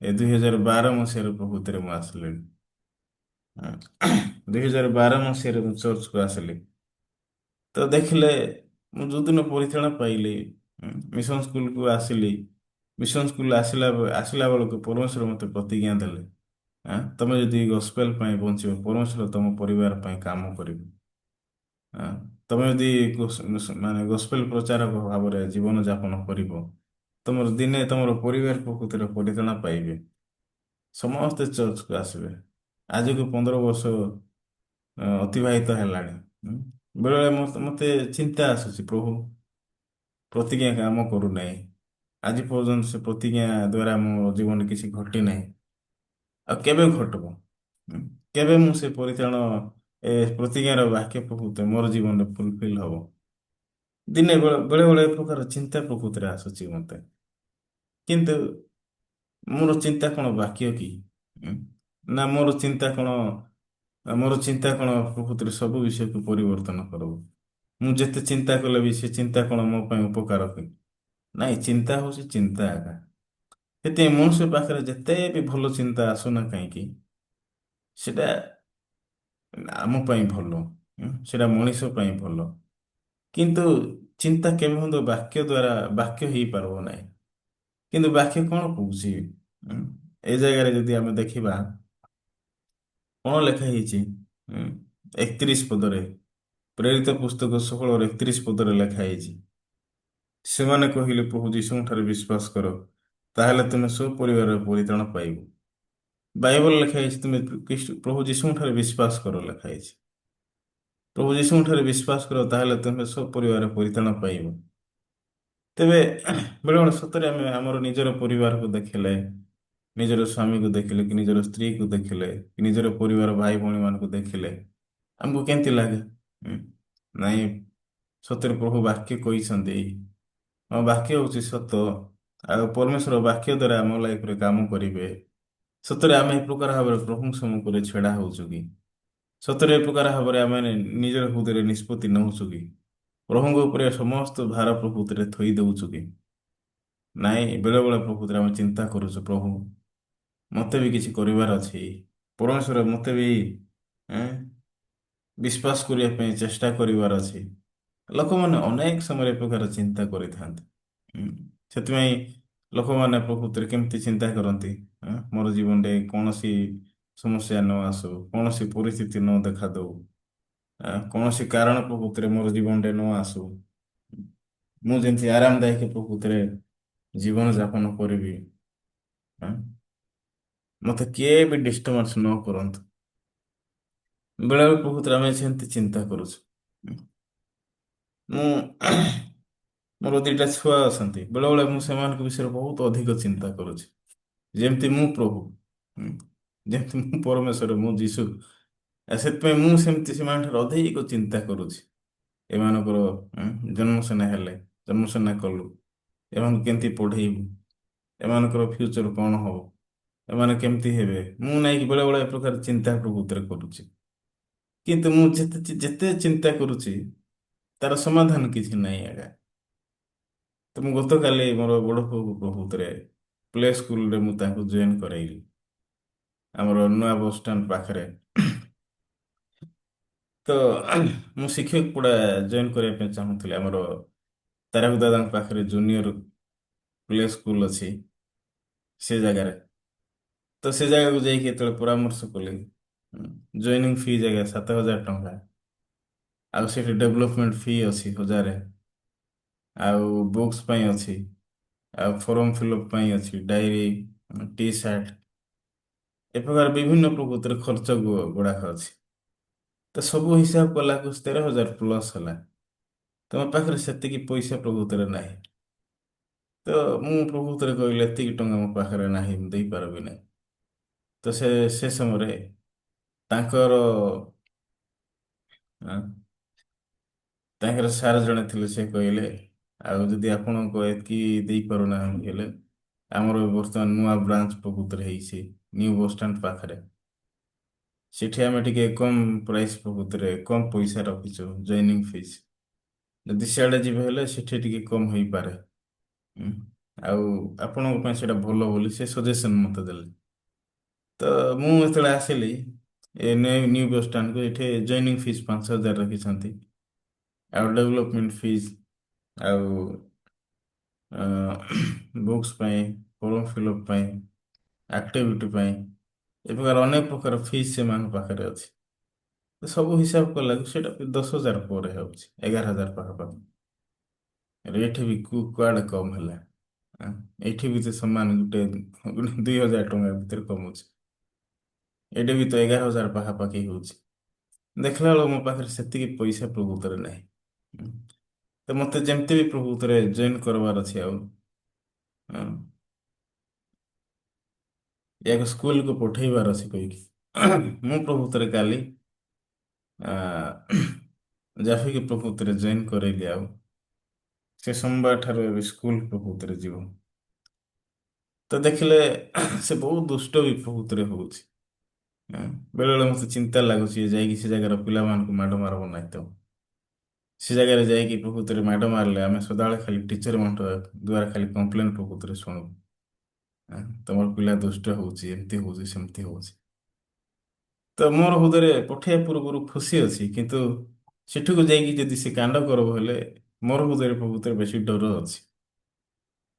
ଏ 2012 ମସିହାରୁ ପ୍ରକୃତରେ ମୁଁ ଆସିଲିଣି। 2012 ମସିହାରେ ମୁଁ ଚର୍ଚ୍ଚକୁ ଆସିଲି। ତ ଦେଖିଲେ ମୁଁ ଯୋଉଦିନ ପରିତ୍ରାଣ ପାଇଲି ମିଶନ ସ୍କୁଲକୁ ଆସିଲି। ମିଶନ ସ୍କୁଲ ଆସିଲା ବେଳକୁ ପରମେଶ୍ୱର ମୋତେ ପ୍ରତିଜ୍ଞା ଦେଲେ। ତମେ ଯଦି ଗସ୍ପେଲ ପାଇଁ ବଞ୍ଚିବ ପରମେଶ୍ୱର ତମ ପରିବାର ପାଇଁ କାମ କରିବେ। ଆଁ, ତମେ ଯଦି ମାନେ ଗସ୍ପେଲ ପ୍ରଚାରକ ଭାବରେ ଜୀବନ ଯାପନ କରିବ ତମର ଦିନେ ତମର ପରିବାର ପ୍ରକୃତିର ପରିତ୍ରାଣ ପାଇବେ। ସମସ୍ତେ ଚର୍ଚ୍ଚକୁ ଆସିବେ। ଆଜକୁ 15 ବର୍ଷ ଅତିବାହିତ ହେଲାଣି। ବେଳେବେଳେ ମତେ ଚିନ୍ତା ଆସୁଛି ପ୍ରଭୁ ପ୍ରତିଜ୍ଞା କାମ କରୁନାହିଁ। ଆଜି ପର୍ଯ୍ୟନ୍ତ ସେ ପ୍ରତିଜ୍ଞା ଦ୍ଵାରା ମୋ ଜୀବନରେ କିଛି ଘଟି ନାହିଁ। ଆଉ କେବେ ଘଟିବ? କେବେ ମୁଁ ସେ ପରିତ୍ରାଣ ପ୍ରତିଜ୍ଞାର ବାକ୍ୟ ପ୍ରକୃତ ମୋର ଜୀବନରେ ଫୁଲଫିଲ୍ ହବ? ଦିନେ ବେଳେ ବେଳେ ଏ ପ୍ରକାର ଚିନ୍ତା ପ୍ରକୃତିରେ ଆସୁଛି ମତେ। କିନ୍ତୁ ମୋର ଚିନ୍ତା କଣ ବାକ୍ୟ କି? ଉଁ, ନା ମୋର ଚିନ୍ତା କଣ ପ୍ରକୃତିରେ ସବୁ ବିଷୟକୁ ପରିବର୍ତ୍ତନ କରିବ? ମୁଁ ଯେତେ ଚିନ୍ତା କଲେ ବି ସେ ଚିନ୍ତା କଣ ମୋ ପାଇଁ ଉପକାର ହୁଏ? ନାଇଁ ଚିନ୍ତା ହଉଛି ଚିନ୍ତା ଆକା। ସେଥିପାଇଁ ମනුଷ୍ୟ ପାଖରେ ଯେତେ ବି ଭଲ ଚିନ୍ତା ଆସୁନା କାହିଁକି ସେଟା ଆମ ପାଇଁ ଭଲ। ସେଟା ମଣିଷ ପାଇଁ ଭଲ। କିନ୍ତୁ ଚିନ୍ତା କେବେ ମଧ୍ୟ ବାକ୍ୟ ଦ୍ଵାରା ବାକ୍ୟ ହେଇପାରିବ ନାହିଁ। କିନ୍ତୁ ବାକ୍ୟ କଣ କହୁଛି? ଏ ଜାଗାରେ ଯଦି ଆମେ ଦେଖିବା କଣ ଲେଖା ହେଇଛି? 31 ପଦରେ ପ୍ରେରିତ ପୁସ୍ତକ 16:31 ଲେଖା ହେଇଛି। ସେମାନେ କହିଲେ ପ୍ରଭୁ ଯୀଶୁଙ୍କ ଠାରେ ବିଶ୍ୱାସ କର ତାହେଲେ ତୁମେ ସବୁ ପରିବାରର ପରିତ୍ରାଣ ପାଇବ। ବାଇବଲ ଲେଖା ହେଇଛି ତୁମେ ପ୍ରଭୁ ଯୀଶୁଙ୍କ ଠାରେ ବିଶ୍ୱାସ କର ଲେଖା ହେଇଛି। ପ୍ରଭୁ ଯୀଶୁଙ୍କ ଠାରେ ବିଶ୍ୱାସ କର ତାହେଲେ ତୁମେ ସବୁ ପରିବାର ପରିତ୍ରାଣ ପାଇବ। ତେବେ ବେଳେ ବେଳେ ସତରେ ଆମେ ଆମର ନିଜର ପରିବାରକୁ ଦେଖିଲେ, ନିଜର ସ୍ୱାମୀକୁ ଦେଖିଲେ, କି ନିଜର ସ୍ତ୍ରୀକୁ ଦେଖିଲେ, କି ନିଜର ପରିବାର ଭାଇ ଭଉଣୀ ମାନଙ୍କୁ ଦେଖିଲେ ଆମକୁ କେମିତି ଲାଗେ? ହୁଁ, ନାଇଁ, ସତରେ ପ୍ରଭୁ ବାକ୍ୟ କହିଛନ୍ତି, ଆମ ବାକ୍ୟ ହଉଛି ସତ, ଆଉ ପରମେଶ୍ୱର ବାକ୍ୟ ଦ୍ୱାରା ଆମ ଲାଇଫରେ କାମ କରିବେ। ସତରେ ଆମେ ଏ ପ୍ରକାର ଭାବରେ ପ୍ରଭୁଙ୍କ ସମ୍ମୁଖରେ ଛିଡା ହଉଛୁ କି? ସତରେ ଏ ପ୍ରକାର ଭାବରେ ଆମେ ନିଜର ହୃଦୟରେ ନିଷ୍ପତ୍ତି ନଉଛୁ କି? ପ୍ରଭୁଙ୍କ ଉପରେ ସମସ୍ତ ଭାର ପ୍ରଭୁତିରେ ଥୋଇ ଦଉଛୁ କି? ନାଇଁ, ବେଳେ ବେଳେ ପ୍ରଭୁତିରେ ଆମେ ଚିନ୍ତା କରୁଛୁ, ପ୍ରଭୁ ମତେ ବି କିଛି କରିବାର ଅଛି। ପରମେଶ୍ୱର ମତେ ବି ଏଁ, ବିଶ୍ୱାସ କରିବା ପାଇଁ ଚେଷ୍ଟା କରିବାର ଅଛି। ଲୋକମାନେ ଅନେକ ସମୟରେ ଏ ପ୍ରକାର ଚିନ୍ତା କରିଥାନ୍ତି। ଉଁ, ସେଥିପାଇଁ ଲୋକମାନେ ପ୍ରକୃତିରେ କେମିତି ଚିନ୍ତା କରନ୍ତି, ମୋର ଜୀବନରେ କୌଣସି ସମସ୍ୟା ନ ଆସୁ, କୌଣସି ପରିସ୍ଥିତି ନ ଦେଖା ଦଉ, କୌଣସି କାରଣ ପ୍ରକୃତିରେ ମୋର ଜୀବନରେ ନ ଆସୁ, ମୁଁ ଯେମିତି ଆରାମଦାୟକ ପ୍ରକୃତିରେ ଜୀବନ ଯାପନ କରିବି। ଆଁ, ମତେ କିଏ ବି ଡିଷ୍ଟର୍ବାନ୍ସ ନ କରନ୍ତୁ। ବେଳେବେଳେ ପ୍ରକୃତିରେ ଆମେ ସେମିତି ଚିନ୍ତା କରୁଛୁ। ମୁଁ ମୋର ଦିଟା ଛୁଆ ଅଛନ୍ତି, ବେଳେବେଳେ ମୁଁ ସେମାନଙ୍କ ବିଷୟରେ ବହୁତ ଅଧିକ ଚିନ୍ତା କରୁଛି। ଯେମିତି ମୁଁ ପ୍ରଭୁ, ହୁଁ, ଯେମିତି ମୁଁ ପରମେଶ୍ୱର, ମୁଁ ଯୀଶୁ, ସେଥିପାଇଁ ମୁଁ ସେମିତି ସେମାନଙ୍କର ଅଧିକ ଚିନ୍ତା କରୁଛି। ଏମାନଙ୍କର ଜନ୍ମ ସିନା ହେଲେ, ଜନ୍ମ ସିନା କଲୁ, ଏମାନଙ୍କୁ କେମିତି ପଢ଼େଇବୁ, ଏମାନଙ୍କର ଫ୍ୟୁଚର କ'ଣ ହବ, ଏମାନେ କେମିତି ହେବେ, ମୁଁ ନାଇଁକି ବେଳେ ବେଳେ ଏ ପ୍ରକାର ଚିନ୍ତା ପ୍ରକୃତିରେ କରୁଛି। କିନ୍ତୁ ମୁଁ ଯେତେ ଯେତେ ଚିନ୍ତା କରୁଛି ତାର ସମାଧାନ କିଛି ନାହିଁ ଆଜ୍ଞା। ତ ମୁଁ ଗତକାଲି ମୋର ବଡ଼ ପୁଅକୁ ପ୍ରକୃତରେ ପ୍ଲେ ସ୍କୁଲରେ ମୁଁ ତାଙ୍କୁ ଜଏନ୍ କରାଇଲି, ଆମର ନୂଆ ବସ୍ ଷ୍ଟାଣ୍ଡ ପାଖରେ। ତ ମୁଁ ଶିକ୍ଷକ ଗୁଡ଼ା ଜଏନ୍ କରିବା ପାଇଁ ଚାହୁଁଥିଲି। ଆମର ତାରାକ ଦାଦାଙ୍କ ପାଖରେ ଜୁନିୟର ପ୍ଲେ ସ୍କୁଲ ଅଛି, ସେ ଜାଗାରେ। ତ ସେ ଜାଗାକୁ ଯାଇକି ଯେତେବେଳେ ପରାମର୍ଶ କଲି, ଜଏନିଂ ଫି ଜାଗା 7,000 ଟଙ୍କା, ଆଉ ସେଠି ଡେଭଲପମେଣ୍ଟ ଫି ଅଛି 1,000, ଆଉ ବୁକ୍ସ ପାଇଁ ଅଛି, ଆଉ ଫର୍ମ ଫିଲ୍ଅପ୍ ପାଇଁ ଅଛି, ଡାଏରୀ, ଟି ସାର୍ଟ, ଏ ପ୍ରକାର ବିଭିନ୍ନ ପ୍ରକୃତିର ଖର୍ଚ୍ଚ ଗୁଡ଼ାକ ଅଛି। ତ ସବୁ ହିସାବ କଲାକୁ 13,000 ପ୍ଲସ୍ ହେଲା। ତମ ପାଖରେ ସେତିକି ପଇସା ପ୍ରକୃତରେ ନାହିଁ। ତ ମୁଁ ପ୍ରକୃତରେ କହିଲି ଏତିକି ଟଙ୍କା ମୋ ପାଖରେ ନାହିଁ, ମୁଁ ଦେଇପାରିବି ନାହିଁ। ତ ସେ ସମୟରେ ତାଙ୍କର ଆଁ, ତାଙ୍କର ସାର୍ ଜଣେ ଥିଲେ, ସେ କହିଲେ ଆଉ ଯଦି ଆପଣଙ୍କ ଏତିକି ଦେଇପାରୁନାହାନ୍ତି ହେଲେ ଆମର ବର୍ତ୍ତମାନ ନୂଆ ବ୍ରାଞ୍ଚ ପ୍ରକୃତରେ ହେଇଛି ନ୍ୟୁ ବସ୍ ଷ୍ଟାଣ୍ଡ ପାଖରେ, ସେଠି ଆମେ ଟିକେ କମ ପ୍ରାଇସ୍ ପ୍ରକୃତରେ କମ ପଇସା ରଖିଛୁ ଜଏନିଂ ଫିସ୍। ଯଦି ସିଆଡ଼େ ଯିବେ ହେଲେ ସେଠି ଟିକେ କମ ହେଇପାରେ। ଉଁ, ଆଉ ଆପଣଙ୍କ ପାଇଁ ସେଇଟା ଭଲ ବୋଲି ସେ ସଜେସନ୍ ମତେ ଦେଲେ। ତ ମୁଁ ଯେତେବେଳେ ଆସିଲି ଏ ନ୍ୟୁ ବସ୍ ଷ୍ଟାଣ୍ଡକୁ, ଏଠି ଜଏନିଂ ଫିସ୍ 5,000 ରଖିଛନ୍ତି, ଆଉ ଡେଭଲପମେଣ୍ଟ ଫିସ୍, ଆଉ ବୁକ୍ସ ପାଇଁ, ଫର୍ମ ଫିଲ୍ଅପ୍ ପାଇଁ, ଆକ୍ଟିଭିଟି ପାଇଁ, ଏ ପ୍ରକାର ଅନେକ ପ୍ରକାର ଫିସ୍ ସେମାନଙ୍କ ପାଖରେ ଅଛି। ତ ସବୁ ହିସାବ କଲାକୁ ସେଇଟା 10,000 ପରେ ହେଉଛି, 11,000 ପାଖାପାଖି। ଏଠି ବି କୁଆଡ଼େ କମ ହେଲା। ଆଁ, ଏଇଠି ବି ତ ସମାନ ଗୋଟେ 2,000 ଟଙ୍କା ଭିତରେ କମୁଛି। ଏଇଟା ବି ତ 11,000 ପାଖାପାଖି ହଉଛି। ଦେଖିଲା ବେଳକୁ ମୋ ପାଖରେ ସେତିକି ପଇସା ପ୍ରକୃତରେ ନାହିଁ। ଉଁ, ତ ମତେ ଯେମିତି ବି ପ୍ରକୃତରେ ଜଏନ୍ କରିବାର ଅଛି। ଆଉ ୟାକୁ ସ୍କୁଲକୁ ପଠେଇବାର ଅଛି କହିକି ମୁଁ ପ୍ରକୃତରେ କାଲି ଜାଫିକି ପ୍ରକୃତରେ ଜଏନ୍ କରେଇଲି। ଆଉ ସେ ସୋମବାର ଠାରୁ ଏବେ ସ୍କୁଲ ପ୍ରକୃତରେ ଯିବ। ତ ଦେଖିଲେ ସେ ବହୁତ ଦୁଷ୍ଟ ବି ପ୍ରକୃତରେ ହଉଛି। ବେଳେବେଳେ ମତେ ଚିନ୍ତା ଲାଗୁଛି ଯାଇକି ସେ ଜାଗାର ପିଲାମାନଙ୍କୁ ମାଡ ମାରବ ନାହିଁ ତ। ସେ ଜାଗାରେ ଯାଇକି ପ୍ରକୃତରେ ମାଡ ମାରିଲେ ଆମେ ସଦାବେଳେ ଖାଲି ଟିଚର ମାନଙ୍କ ଦ୍ୱାରା ଖାଲି କମ୍ପ୍ଲେନ ପ୍ରକୃତରେ ଶୁଣିବୁ। ତମର ପିଲା ଦୁଷ୍ଟ ହଉଛି, ଏମିତି ହଉଛି, ସେମିତି ହଉଛି। ତ ମୋର ହୃଦୟରେ ପଠେଇବା ପୂର୍ବରୁ ଖୁସି ଅଛି, କିନ୍ତୁ ସେଠିକୁ ଯାଇକି ଯଦି ସେ କାଣ୍ଡ କରବ ହେଲେ ମୋର ହୃଦୟରେ ପ୍ରକୃତରେ ବେଶୀ ଡର ଅଛି।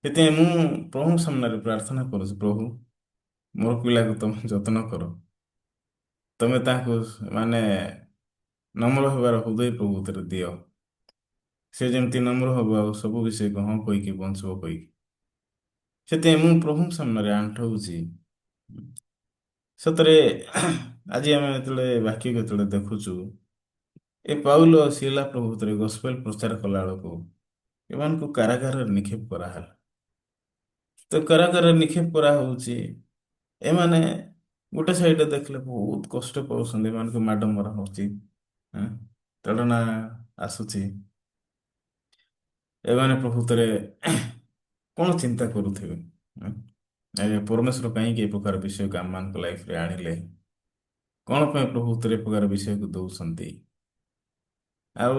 ସେଥିପାଇଁ ମୁଁ ପ୍ରଭୁଙ୍କ ସାମ୍ନାରେ ପ୍ରାର୍ଥନା କରୁଛି, ପ୍ରଭୁ ମୋର ପିଲାକୁ ତମେ ଯତ୍ନ କର। ତମେ ତାଙ୍କୁ ମାନେ ନମ୍ର ହେବାର ହୃଦୟ ପ୍ରକୃତରେ ଦିଅ। ସେ ଯେମିତି ନମ୍ର ହବ ଆଉ ସବୁ ବିଷୟକୁ ହଁ କହିକି ବଞ୍ଚିବ କହିକି। ସେଥିପାଇଁ ମୁଁ ପ୍ରଭୁଙ୍କ ସାମ୍ନାରେ ଆଣ୍ଠଉଛି। ସତରେ ଆଜି ଆମେ ଯେତେବେଳେ ବାକ୍ୟ ଯେତେବେଳେ ଦେଖୁଛୁ, ଏ ପାଉଲ ଶିଲା ପ୍ରଭୁତରେ ଗସ୍ପେଲ ପ୍ରଚାର କଲା ବେଳକୁ ଏମାନଙ୍କୁ କାରାଗାରରେ ନିକ୍ଷେପ କରାହେଲା। ତ କାରାଗାରରେ ନିକ୍ଷେପ କରାହଉଛି। ଏମାନେ ଗୋଟେ ସାଇଡରେ ଦେଖିଲେ ବହୁତ କଷ୍ଟ ପାଉଛନ୍ତି, ଏମାନଙ୍କୁ ମାଡ ମରା ହଉଛି, ହଁ, ତାଡ଼ନା ଆସୁଛି। ଏମାନେ ପ୍ରଭୁତରେ କଣ ଚିନ୍ତା କରୁଥିବେ? ହଁ? ପରମେଶ୍ୱର କାହିଁକି ଏ ପ୍ରକାର ବିଷୟକୁ ଆମମାନଙ୍କ ଲାଇଫରେ ଆଣିଲେ? କଣ ପାଇଁ ପ୍ରଭୁତରେ ଏ ପ୍ରକାର ବିଷୟକୁ ଦଉଛନ୍ତି? ଆଉ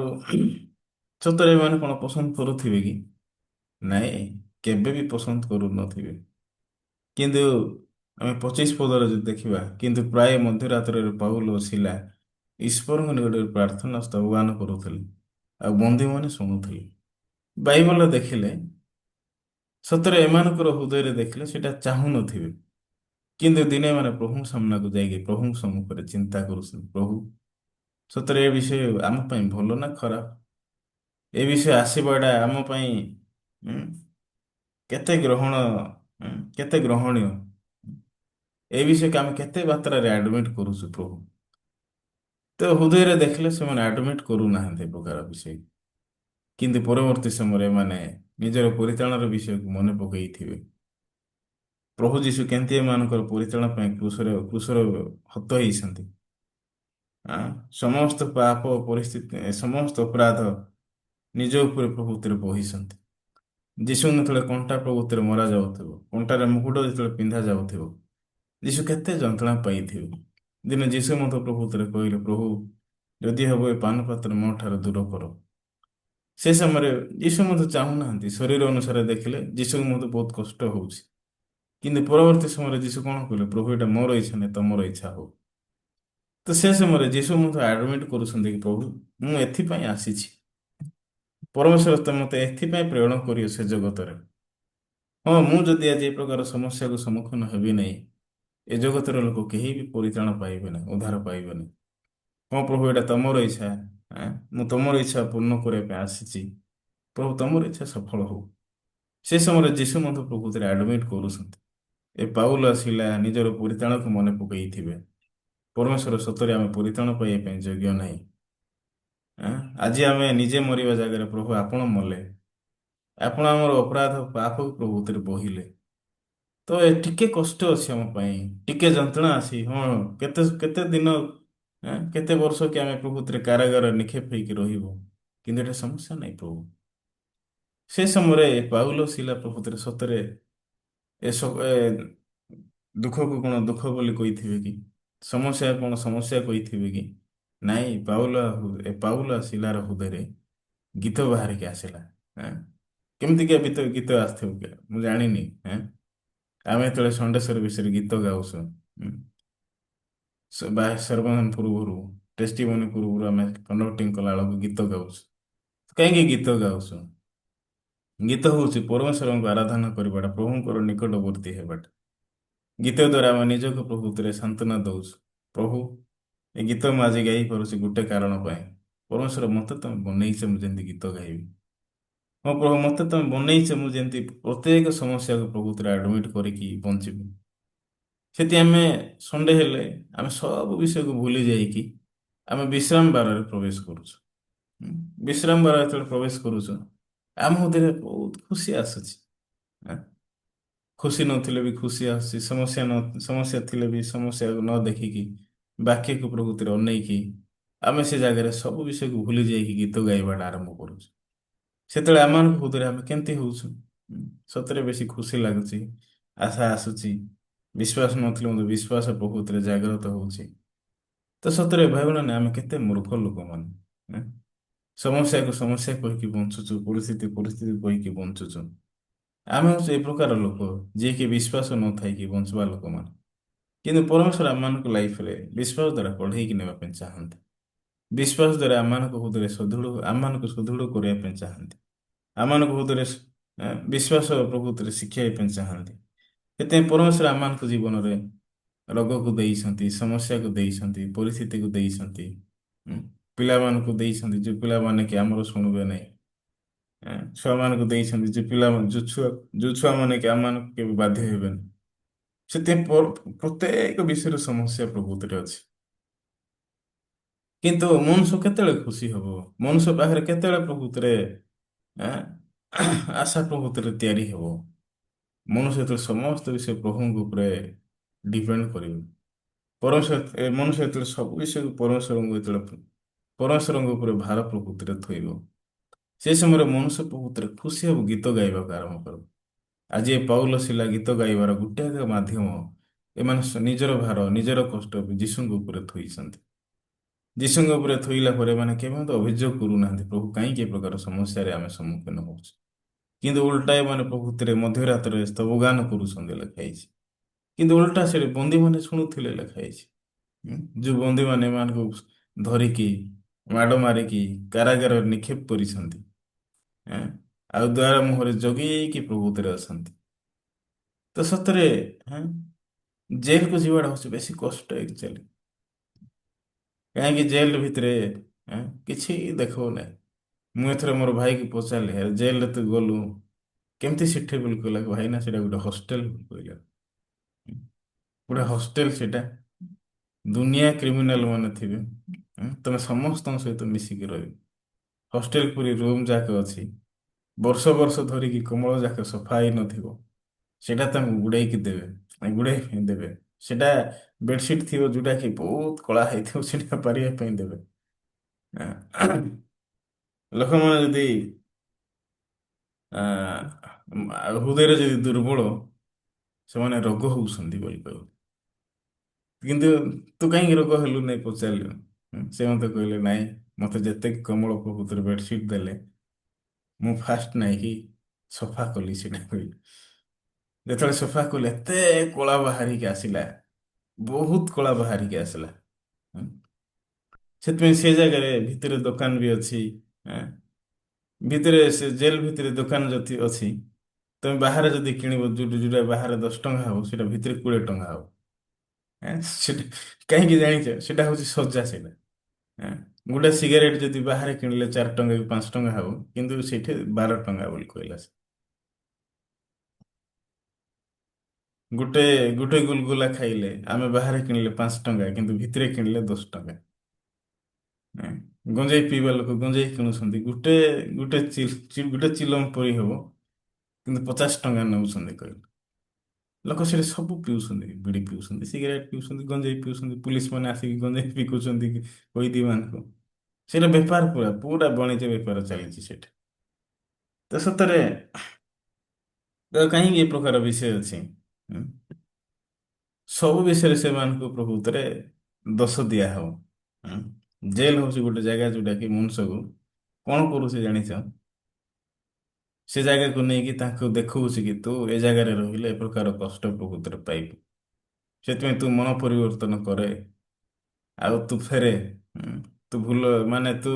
ସତରେ ଏମାନେ କଣ ପସନ୍ଦ କରୁଥିବେ କି? ନାଇଁ, କେବେ ବି ପସନ୍ଦ କରୁନଥିବେ। କିନ୍ତୁ ଆମେ 25 ପଦରେ ଯଦି ଦେଖିବା, କିନ୍ତୁ ପ୍ରାୟ ମଧ୍ୟରାତ୍ରରେ ପାଉଲ ଓ ଶିଲା ଈଶ୍ୱରଙ୍କ ନିକଟରେ ପ୍ରାର୍ଥନା ସ୍ତବଗାନ କରୁଥିଲେ ଆଉ ବନ୍ଦୀମାନେ ଶୁଣୁଥିଲେ। ବାଇବଲରେ ଦେଖିଲେ ସତରେ ଏମାନଙ୍କର ହୃଦୟରେ ଦେଖିଲେ ସେଇଟା ଚାହୁଁନଥିବେ, କିନ୍ତୁ ଦିନେ ମାନେ ପ୍ରଭୁଙ୍କ ସାମ୍ନାକୁ ଯାଇକି ପ୍ରଭୁଙ୍କ ସମ୍ମୁଖରେ ଚିନ୍ତା କରୁଛନ୍ତି, ପ୍ରଭୁ ସତରେ ଏ ବିଷୟ ଆମ ପାଇଁ ଭଲ ନା ଖରାପ? ଏ ବିଷୟ ଆସିବାଟା ଆମ ପାଇଁ ଉଁ, କେତେ ଗ୍ରହଣ କେତେ ଗ୍ରହଣୀୟ? ଏ ବିଷୟକୁ ଆମେ କେତେ ମାତ୍ରାରେ ଆଡମିଟ୍ କରୁଛୁ ପ୍ରଭୁ? ତ ହୃଦୟରେ ଦେଖିଲେ ସେମାନେ ଆଡମିଟ୍ କରୁନାହାନ୍ତି ଏ ପ୍ରକାର ବିଷୟ, କିନ୍ତୁ ପରବର୍ତ୍ତୀ ସମୟରେ ଏମାନେ ନିଜର ପରିଚାଳନାର ବିଷୟକୁ ମନେ ପକେଇଥିବେ। ପ୍ରଭୁ ଯୀଶୁ କେମିତି ଏମାନଙ୍କର ପରିଚାଳନା ପାଇଁ କ୍ରୁଶରେ ହତ ହେଇଛନ୍ତି। ଆ, ସମସ୍ତ ପାପ ପରିସ୍ଥିତି ସମସ୍ତ ଅପରାଧ ନିଜ ଉପରେ ପ୍ରଭୁତିରେ ବୋହିଛନ୍ତି। ଯୀଶୁ ଯେତେବେଳେ କଣ୍ଟା ପ୍ରଭୁତିରେ ମରା ଯାଉଥିବ, କଣ୍ଟାରେ ମୁକୁଟ ଯେତେବେଳେ ପିନ୍ଧା ଯାଉଥିବ, ଯୀଶୁ କେତେ ଯନ୍ତ୍ରଣା ପାଇଥିବେ। ଦିନେ ଯୀଶୁ ମଧ୍ୟ ପ୍ରଭୁତିରେ କହିଲେ, ପ୍ରଭୁ ଯଦି ହବ ଏ ପାନ ପାତ୍ର ମୋ ଠାରୁ ଦୂର କର। ସେ ସମୟରେ ଯୀଶୁ ମଧ୍ୟ ଚାହୁଁନାହାନ୍ତି, ଶରୀର ଅନୁସାରେ ଦେଖିଲେ ଯୀଶୁଙ୍କୁ ମଧ୍ୟ ବହୁତ କଷ୍ଟ ହଉଛି। କିନ୍ତୁ ପରବର୍ତ୍ତୀ ସମୟରେ ଯୀଶୁ କଣ କହିଲେ, ପ୍ରଭୁ ଏଇଟା ମୋର ଇଚ୍ଛା ନାହିଁ ତମର ଇଚ୍ଛା ହଉ। ତ ସେ ସମୟରେ ଯୀଶୁ ମଧ୍ୟ ଆଡମିଟ୍ କରୁଛନ୍ତି କି ପ୍ରଭୁ ମୁଁ ଏଥିପାଇଁ ଆସିଛି, ପରମେଶ୍ୱର ତ ମୋତେ ଏଥିପାଇଁ ପ୍ରେରଣ କରିବ ସେ ଜଗତରେ। ହଁ, ମୁଁ ଯଦି ଆଜି ଏ ପ୍ରକାର ସମସ୍ୟାକୁ ସମ୍ମୁଖୀନ ହେବି ନାହିଁ, ଏ ଜଗତର ଲୋକ କେହି ବି ପରିତ୍ରାଣ ପାଇବେ ନାହିଁ, ଉଦ୍ଧାର ପାଇବେ ନାହିଁ। ହଁ ପ୍ରଭୁ ଏଇଟା ତମର ଇଚ୍ଛା, ମୁଁ ତମର ଇଚ୍ଛା ପୂର୍ଣ୍ଣ କରିବା ପାଇଁ ଆସିଛି, ପ୍ରଭୁ ତମର ଇଚ୍ଛା ସଫଳ ହଉ। ସେ ସମୟରେ ଯୀଶୁ ମଧ୍ୟ ପ୍ରଭୁତରେ ଆଡମିଟ୍ କରୁଛନ୍ତି। ଏ ପାଉଲ ଆସିଲା ନିଜର ପରିତ୍ରାଣକୁ ମନେ ପକେଇଥିବେ, ପରମେଶ୍ୱର ସତରେ ଆମେ ପରିତ୍ରାଣ ପାଇବା ପାଇଁ ଯୋଗ୍ୟ ନାହିଁ। ଆଁ? ଆଜି ଆମେ ନିଜେ ମରିବା ଜାଗାରେ ପ୍ରଭୁ ଆପଣ ମଲେ, ଆପଣ ଆମର ଅପରାଧ ପାପକୁ ପ୍ରଭୁତରେ ବୋହିଲେ। ତ ଏ ଟିକେ କଷ୍ଟ ଅଛି ଆମ ପାଇଁ, ଟିକେ ଯନ୍ତ୍ରଣା ଅଛି। ହଁ, କେତେ କେତେ ଦିନ କେତେ ବର୍ଷ କି ଆମେ ପ୍ରଭୁତରେ କାରାଗାର ନିକ୍ଷେପ ହେଇକି ରହିବୁ, କିନ୍ତୁ ଏଟା ସମସ୍ୟା ନାହିଁ ପ୍ରଭୁ। ସେ ସମୟରେ ପାଉଲ ଶିଲା ପ୍ରଭୁତରେ ସତରେ ଏ ଦୁଃଖକୁ କଣ ଦୁଃଖ ବୋଲି କହିଥିବେ କି? ସମସ୍ୟା କଣ ସମସ୍ୟା କହିଥିବେ କି? ନାଇଁ, ପାଉଲ ଶିଲାର ହୃଦୟରେ ଗୀତ ବାହାରିକି ଆସିଲା। ହଁ? କେମିତିକା ଗୀତ ଗୀତ ଆସିଥିବ କି ମୁଁ ଜାଣିନି। ହଁ? ଆମେ ଯେତେବେଳେ ସଣ୍ଡେ ସର୍ଭିସରେ ଗୀତ ଗାଉଛୁ, ସର୍ବାଧନ ପୂର୍ବରୁ ଟେଷ୍ଟିମନି ପୂର୍ବରୁ ଆମେ କଣ୍ଡକ୍ଟିଂ କଲା ବେଳକୁ ଗୀତ ଗାଉଛୁ। କାହିଁକି ଗୀତ ଗାଉଛୁ? ଗୀତ ହଉଛି ପରମେଶ୍ୱରଙ୍କୁ ଆରାଧନା କରିବାଟା, ପ୍ରଭୁଙ୍କର ନିକଟବର୍ତ୍ତୀ ହେବାଟା। ଗୀତ ଦ୍ୱାରା ଆମେ ନିଜକୁ ପ୍ରଭୁତରେ ସାନ୍ତ୍ୱନା ଦଉଛୁ। ପ୍ରଭୁ ଏ ଗୀତ ମୁଁ ଆଜି ଗାଇ ପାରୁଛି ଗୋଟେ କାରଣ ପାଇଁ, ପରମେଶ୍ୱର ମୋତେ ତମେ ବନେଇଛ ମୁଁ ଯେମିତି ଗୀତ ଗାଇବି। ହଁ ପ୍ରଭୁ, ମୋତେ ତମେ ବନେଇଛ ମୁଁ ଯେମିତି ପ୍ରତ୍ୟେକ ସମସ୍ୟାକୁ ପ୍ରଭୁତରେ ଆଡମିଟ୍ କରିକି ବଞ୍ଚିବି। ସେଠି ଆମେ ସଣ୍ଡେ ହେଲେ ଆମେ ସବୁ ବିଷୟକୁ ଭୁଲି ଯାଇକି ଆମେ ବିଶ୍ରାମ ବାରରେ ପ୍ରବେଶ କରୁଛୁ। ବିଶ୍ରାମ ବାର ଯେତେବେଳେ ପ୍ରବେଶ କରୁଛୁ, ଆମ ମଧ୍ୟରେ ବହୁତ ଖୁସି ଆସୁଛି। ଆଁ? ଖୁସି ନଥିଲେ ବି ଖୁସି ଆସୁଛି, ସମସ୍ୟା ଥିଲେ ବି ସମସ୍ୟାକୁ ନ ଦେଖିକି ବାକ୍ୟକୁ ପ୍ରଭୁତିରେ ଅନେଇକି ଆମେ ସେ ଜାଗାରେ ସବୁ ବିଷୟକୁ ଭୁଲି ଯାଇକି ଗୀତ ଗାଇବାଟା ଆରମ୍ଭ କରୁଛୁ। ସେତେବେଳେ ଆମମାନଙ୍କ ହୃଦୟରେ ଆମେ କେମିତି ହଉଛୁ? ସତରେ ବେଶୀ ଖୁସି ଲାଗୁଛି, ଆଶା ଆସୁଛି। ବିଶ୍ୱାସ ନଥିଲେ ମଧ୍ୟ ବିଶ୍ୱାସ ପ୍ରଭୁତିରେ ଜାଗ୍ରତ ହଉଛି। ତ ସତରେ ଭାଇଭଉଣୀ ଆମେ କେତେ ମୂର୍ଖ ଲୋକମାନେ। ସମସ୍ୟାକୁ ସମସ୍ୟା କହିକି ବଞ୍ଚୁଛୁ, ପରିସ୍ଥିତି କହିକି ବଞ୍ଚୁଛୁ। ଆମେ ହଉଛୁ ଏ ପ୍ରକାର ଲୋକ ଯିଏକି ବିଶ୍ୱାସ ନଥାଇକି ବଞ୍ଚିବା ଲୋକମାନେ। କିନ୍ତୁ ପରମେଶ୍ୱର ଆମମାନଙ୍କ ଲାଇଫରେ ବିଶ୍ୱାସ ଦ୍ୱାରା କଢ଼େଇକି ନେବା ପାଇଁ ଚାହାନ୍ତି। ବିଶ୍ୱାସ ଦ୍ୱାରା ଆମମାନଙ୍କୁ ସୁଦୃଢ଼ କରିବା ପାଇଁ ଚାହାନ୍ତି। ଆମମାନଙ୍କ ହୃଦୟରେ ବିଶ୍ୱାସ ପ୍ରଭୁତିରେ ଶିଖାଇବା ପାଇଁ ଚାହାନ୍ତି। ସେଥିପାଇଁ ପରମେଶ୍ୱର ଆମମାନଙ୍କ ଜୀବନରେ ରୋଗକୁ ଦେଇଛନ୍ତି, ସମସ୍ୟାକୁ ଦେଇଛନ୍ତି, ପରିସ୍ଥିତିକୁ ଦେଇଛନ୍ତି, ଉଁ, ପିଲାମାନଙ୍କୁ ଦେଇଛନ୍ତି, ଯୋଉ ପିଲାମାନେ କି ଆମର ଶୁଣିବେ ନାହିଁ। ଛୁଆମାନଙ୍କୁ ଦେଇଛନ୍ତି, ଯୋଉ ଛୁଆମାନେ କି ଆମମାନଙ୍କୁ କେବେ ବାଧ୍ୟ ହେବେନି। ସେଥିପାଇଁ ପ୍ରତ୍ୟେକ ବିଷୟରେ ସମସ୍ୟା ପ୍ରକୃତିରେ ଅଛି। କିନ୍ତୁ ମନୁଷ୍ୟ କେତେବେଳେ ଖୁସି ହବ? ମନୁଷ୍ୟ ପାଖରେ କେତେବେଳେ ପ୍ରକୃତିରେ ଆଁ, ଆଶା ପ୍ରକୃତିରେ ତିଆରି ହେବ? ମନୁଷ୍ୟ ଯେତେବେଳେ ସମସ୍ତ ବିଷୟ ପ୍ରଭୁଙ୍କ ଉପରେ ଡିପେଣ୍ଡ କରିବ। ମନୁଷ୍ୟ ଯେତେବେଳେ ସବୁ ବିଷୟକୁ ପରମେଶ୍ୱରଙ୍କ ଉପରେ ଭାର ପ୍ରକୃତିରେ ଥୋଇବ, ସେ ସମୟରେ ମନୁଷ୍ୟ ପ୍ରକୃତିରେ ଖୁସି ହେବ, ଗୀତ ଗାଇବାକୁ ଆରମ୍ଭ କରିବ। ଆଜି ଏ ପାଉଲ ଶିଲା ଗୀତ ଗାଇବାର ଗୋଟେ ଏକା ମାଧ୍ୟମ, ଏମାନେ ନିଜର ଭାର ନିଜର କଷ୍ଟ ଯୀଶୁଙ୍କ ଉପରେ ଥୋଇଛନ୍ତି। ଯୀଶୁଙ୍କ ଉପରେ ଥୋଇଲା ପରେ ଏମାନେ କେବେ ମଧ୍ୟ ଅଭିଯୋଗ କରୁନାହାନ୍ତି, ପ୍ରଭୁ କାହିଁକି ଏ ପ୍ରକାର ସମସ୍ୟାରେ ଆମେ ସମ୍ମୁଖୀନ ହଉଛୁ। କିନ୍ତୁ ଉଲ୍ଟା ଏମାନେ ପ୍ରକୃତିରେ ମଧ୍ୟରାତ୍ରରେ ସ୍ତବଗାନ କରୁଛନ୍ତି ଲେଖା ହେଇଛି। କିନ୍ତୁ ଉଲ୍ଟା ସେଠି ବନ୍ଦୀମାନେ ଶୁଣୁଥିଲେ ଲେଖା ହେଇଛି। ଯୋଉ ବନ୍ଦୀମାନେ ଏମାନଙ୍କୁ ଧରିକି ମାଡ଼ ମାରିକି କାରାଗାରରେ ନିକ୍ଷେପ କରିଛନ୍ତି, ଏଁ, ଆଉ ଦ୍ୱାର ମୁହଁରେ ଜଗିକି ପ୍ରକୃତିରେ ଅଛନ୍ତି। ତ ସତରେ ହଁ, ଜେଲକୁ ଯିବାଟା ହଉଛି ବେଶୀ କଷ୍ଟ ଏକ୍ଚୁଆଲି। କାହିଁକି ଜେଲ ଭିତରେ କିଛି ଦେଖାଉ ନାହିଁ। ମୁଁ ଏଥର ମୋର ଭାଇକି ପଚାରିଲି, "ଆରେ ଜେଲରେ ତୁ ଗଲୁ କେମିତି ସେଠି?" ବୋଲି କହିଲା, "ଭାଇ ନା ସେଇଟା ଗୋଟେ ହଷ୍ଟେଲ" କହିଲା। ଗୋଟେ ହଷ୍ଟେଲ ସେଇଟା, ଦୁନିଆ କ୍ରିମିନାଲ ମାନେ ଥିବେ। ତମେ ସମସ୍ତଙ୍କ ସହିତ ମିଶିକି ରହିବ। ହଷ୍ଟେଲ ପୁରୀ ରୁମ୍ ଯାକ ଅଛି, ବର୍ଷ ବର୍ଷ ଧରିକି କମଳ ଯାକ ସଫା ହେଇନଥିବ, ସେଟା ତାଙ୍କୁ ଗୁଡେଇକି ଦେବେ, ଗୁଡେଇ ଦେବେ। ସେଟା ବେଡସିଟ୍ ଥିବ ଯୋଉଟା କି ବହୁତ କଳା ହେଇଥିବ, ସେଟା ପାରିବା ପାଇଁ ଦେବେ। ଆଁ, ଲୋକମାନେ ଯଦି ହୃଦୟରେ ଯଦି ଦୁର୍ବଳ, ସେମାନେ ରୋଗ ହଉଛନ୍ତି ବୋଲି କହିବ। କିନ୍ତୁ ତୁ କାହିଁକି ରୋଗ ହେଲୁ ନାଇଁ ପଚାରିଲୁ? ସେ ମତେ କହିଲେ, ନାଇଁ, ମତେ ଯେତେ କମଳ ପ୍ରକୃତିରେ ବେଡସିଟ୍ ଦେଲେ, ମୁଁ ଫାଷ୍ଟ ନାଇକି ସଫା କଲି ସେଟା କହିଲି। ଯେତେବେଳେ ସଫା କଲି ଏତେ କଳା ବାହାରିକି ଆସିଲା, ବହୁତ କଳା ବାହାରିକି ଆସିଲା। ହୁଁ। ସେଥିପାଇଁ ସେ ଜାଗାରେ ଭିତରେ ଦୋକାନ ବି ଅଛି। ଆଁ, ଭିତରେ ସେ ଜେଲ ଭିତରେ ଦୋକାନ ଯଦି ଅଛି, ତମେ ବାହାରେ ଯଦି କିଣିବ, ଯୋଉଟା ବାହାରେ 10 ଟଙ୍କା ହବ, ସେଇଟା ଭିତରେ 20 ଟଙ୍କା ହବ। ସେଟା କାହିଁକି ଜାଣିଛ? ସେଟା ହଉଛି ସଜା ସେଇଟା। ଆଁ, ଗୋଟେ ସିଗାରେଟ ଯଦି ବାହାରେ କିଣିଲେ 4 ଟଙ୍କା କି 5 ଟଙ୍କା ହବ, କିନ୍ତୁ ସେଇଠି 12 ଟଙ୍କା ବୋଲି କହିଲା ସେ। ଗୋଟେ ଗୋଟେ ଗୁଲଗୁଲା ଖାଇଲେ ଆମେ ବାହାରେ କିଣିଲେ 5 ଟଙ୍କା, କିନ୍ତୁ ଭିତରେ କିଣିଲେ 10 ଟଙ୍କା। ଆଁ, ଗଞ୍ଜେଇ ପିଇବା ଲୋକ ଗଞ୍ଜେଇ କିଣୁଛନ୍ତି, ଗୋଟେ ଚିଲମ ପରି ହବ, କିନ୍ତୁ 50 ଟଙ୍କା ନେଉଛନ୍ତି କହିଲେ। ଲୋକ ସେଠି ସବୁ ପିଉଛନ୍ତି, ବିଡି ପିଉଛନ୍ତି, ସିଗାରେଟ ପିଉଛନ୍ତି, ଗଞ୍ଜେଇ ପିଉଛନ୍ତି, ପୁଲିସ ମାନେ ଆସିକି ଗଞ୍ଜେଇ ବିକୁଛନ୍ତି କଏଦୀ ମାନଙ୍କୁ। ସେଇଟା ବେପାର, ପୁରା ପୁରା ବାଣିଜ୍ୟ ବେପାର ଚାଲିଛି ସେଠି। ତ ସତରେ କାହିଁକି ଏ ପ୍ରକାର ବିଷୟ ଅଛି? ଉଁ, ସବୁ ବିଷୟରେ ସେମାନଙ୍କୁ ପ୍ରକୃତରେ ଦୋଷ ଦିଆହବ। ଉଁ, ଜେଲ ହଉଛି ଗୋଟେ ଜାଗା ଯୋଉଟା କି ମನುଷ୍ୟକୁ କଣ କରୁଛି ଜାଣିଛ? ସେ ଜାଗାକୁ ନେଇକି ତାଙ୍କୁ ଦେଖଉଛି କି ତୁ ଏ ଜାଗାରେ ରହିଲେ ଏ ପ୍ରକାର କଷ୍ଟ ପ୍ରକୃତରେ ପାଇବୁ। ସେଥିପାଇଁ ତୁ ମନ ପରିବର୍ତ୍ତନ କରେ, ଆଉ ତୁ ଫେରେ। ତୁ ତୁ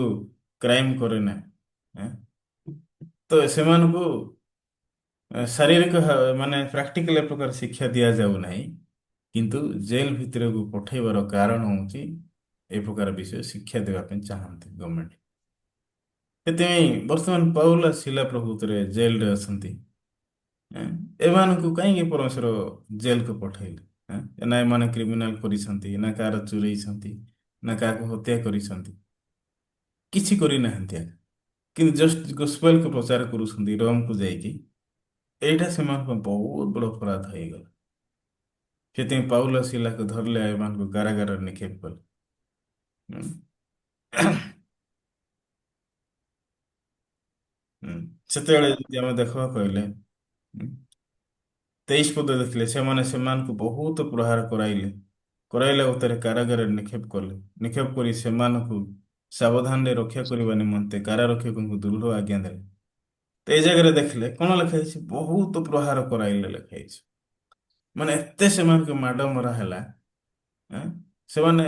କ୍ରାଇମ କରେ ନା। ଏଁ? ତ ସେମାନଙ୍କୁ ଶାରୀରିକ ମାନେ ପ୍ରାକ୍ଟିକାଲ ପ୍ରକାର ଶିକ୍ଷା ଦିଆଯାଉ ନାହିଁ, କିନ୍ତୁ ଜେଲ ଭିତରକୁ ପଠେଇବାର କାରଣ ହଉଛି ଏ ପ୍ରକାର ବିଷୟ ଶିକ୍ଷା ଦେବା ପାଇଁ ଚାହାନ୍ତି ଗଭର୍ଣମେଣ୍ଟ। ସେଥିପାଇଁ ବର୍ତ୍ତମାନ ପାଉଲ ଶିଲା ପ୍ରକୃତରେ ଜେଲରେ ଅଛନ୍ତି। ଏଁ? ଏମାନଙ୍କୁ କାହିଁକି ପରମେଶ୍ୱର ଜେଲକୁ ପଠେଇଲେ? ନା ଏମାନେ କ୍ରିମିନାଲ କରିଛନ୍ତି, ନା କାହାର ଚୁରେଇଛନ୍ତି, ନା କାହାକୁ ହତ୍ୟା କରିଛନ୍ତି? କିଛି କରିନାହାନ୍ତି ଆଜ୍ଞା। କିନ୍ତୁ ଜଷ୍ଟ ଗୋସ୍ପେଲକୁ ପ୍ରଚାର କରୁଛନ୍ତି ରୋମକୁ ଯାଇକି। ଏଇଟା ସେମାନଙ୍କ ପାଇଁ ବହୁତ ବଡ଼ ଅପରାଧ ହେଇଗଲା। ସେଥିପାଇଁ ପାଉଲ ଶିଲାକୁ ଧରିଲେ, ଏମାନଙ୍କୁ କାରାଗାରରେ ନିକ୍ଷେପ କଲେ। ହୁଁ। ହୁଁ। ସେତେବେଳେ ଯଦି ଆମେ ଦେଖିବା କହିଲେ, 23 ପଦ ଦେଖିଲେ, ସେମାନେ ସେମାନଙ୍କୁ ବହୁତ ପ୍ରହାର କରାଇଲେ ଉତ୍ତାରେ କାରାଗାରରେ ନିକ୍ଷେପ କଲେ। ନିକ୍ଷେପ କରି ସେମାନଙ୍କୁ ସାବଧାନରେ ରକ୍ଷା କରିବା ନିମନ୍ତେ କାରାରକ୍ଷକଙ୍କୁ ଦୃଢ ଆଜ୍ଞା ଦେଲେ। ତ ଏଇ ଜାଗାରେ ଦେଖିଲେ କଣ ଲେଖା ହେଇଛି? ବହୁତ ପ୍ରହାର କରାଇଲେ ଲେଖା ହେଇଛି। ମାନେ ଏତେ ସେମାନଙ୍କୁ ମାଡ ମରା ହେଲା, ଆଁ, ସେମାନେ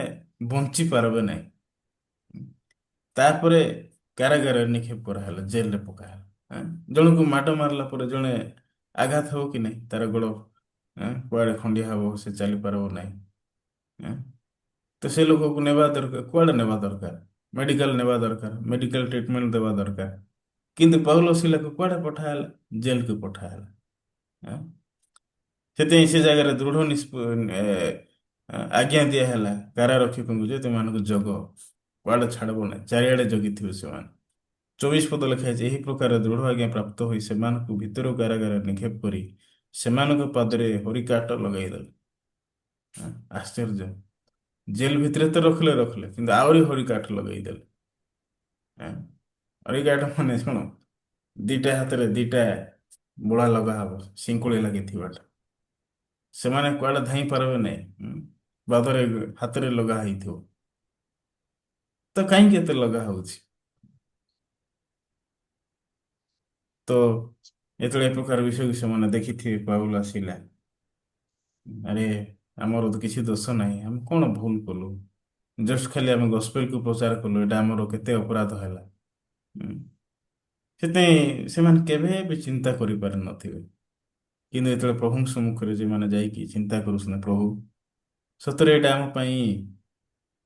ବଞ୍ଚି ପାରିବେ ନାହିଁ। ତାପରେ କାରାଗାରରେ ନିକ୍ଷେପ କରାହେଲା, ଜେଲରେ ପକାହେଲା। ଆଁ, ଜଣକୁ ମାଡ ମାରିଲା ପରେ ଜଣେ ଆଘାତ ହବ କି ନାହିଁ? ତାର ଗୋଡ କୁଆଡେ ଖଣ୍ଡିଆ ହବ, ସେ ଚାଲି ପାରିବ ନାହିଁ। ଆଁ, ତ ସେ ଲୋକକୁ ନେବା ଦରକାର, କୁଆଡେ ନେବା ଦରକାର? ମେଡିକାଲ ନେବା ଦରକାର, ମେଡିକାଲ ଟ୍ରିଟମେଣ୍ଟ ଦେବା ଦରକାର। କିନ୍ତୁ ପାଉଲ ଶିଲାକୁ କୁଆଡେ ପଠାହେଲା? ଜେଲକୁ ପଠାହେଲା। ଆଁ? ସେଥିପାଇଁ ସେ ଜାଗାରେ ଦୃଢ ଆଜ୍ଞା ଦିଆ ହେଲା କାରାରକ୍ଷକଙ୍କୁ ଯେ ତୁମମାନଙ୍କୁ ଜଗ, କୁଆଡେ ଛାଡବ ନାହିଁ, ଚାରିଆଡେ ଜଗିଥିବେ ସେମାନେ। 24 ପଦ ଲେଖା ହେଇଛି, ଏହି ପ୍ରକାର ଦୃଢ ଆଜ୍ଞା ପ୍ରାପ୍ତ ହୋଇ ସେମାନଙ୍କୁ ଭିତରୁ କାରାଗାର ନିକ୍ଷେପ କରି ସେମାନଙ୍କ ପାଦରେ ହରିକାଠ ଲଗାଇଦେଲେ। ଆଶ୍ଚର୍ଯ୍ୟ। ଜେଲ ଭିତରେ ତ ରଖିଲେ ରଖିଲେ, କିନ୍ତୁ ଆହୁରି ହରିକାଠ ଲଗାଇଦେଲେ। ହଁ, ହରିକାଠ ମାନେ ଶୁଣ, ଦିଟା ହାତରେ ଦିଟା ବୁଳା ଲଗା ହବ, ଶିଙ୍କୁଳି ଲାଗିଥିବାଟା। ସେମାନେ କୁଆଡେ ଧାଇଁ ପାରିବେ ନାହିଁ। ପାଦରେ ହାତରେ ଲଗା ହେଇଥିବ। ତ କାହିଁକି ଏତେ ଲଗା ହଉଛି? ତ ଯେତେବେଳେ ଏ ପ୍ରକାର ବିଷୟକୁ ସେମାନେ ଦେଖିଥିବେ, ପାଉଲ ଆସିଲା, ଆରେ ଆମର ତ କିଛି ଦୋଷ ନାହିଁ, ଆମେ କଣ ଭୁଲ କଲୁ, ଜଷ୍ଟ ଖାଲି ଆମେ ଗସ୍ପେଲକୁ ପ୍ରଚାର କଲୁ, ଏଇଟା ଆମର କେତେ ଅପରାଧ ହେଲା। ଉଁ, ସେଥିପାଇଁ ସେମାନେ କେବେ ବି ଚିନ୍ତା କରିପାରିନଥିବେ। କିନ୍ତୁ ଯେତେବେଳେ ପ୍ରଭୁଙ୍କ ସମ୍ମୁଖରେ ଯେଉଁମାନେ ଯାଇକି ଚିନ୍ତା କରୁଛନ୍ତି, ପ୍ରଭୁ ସତରେ ଏଇଟା ଆମ ପାଇଁ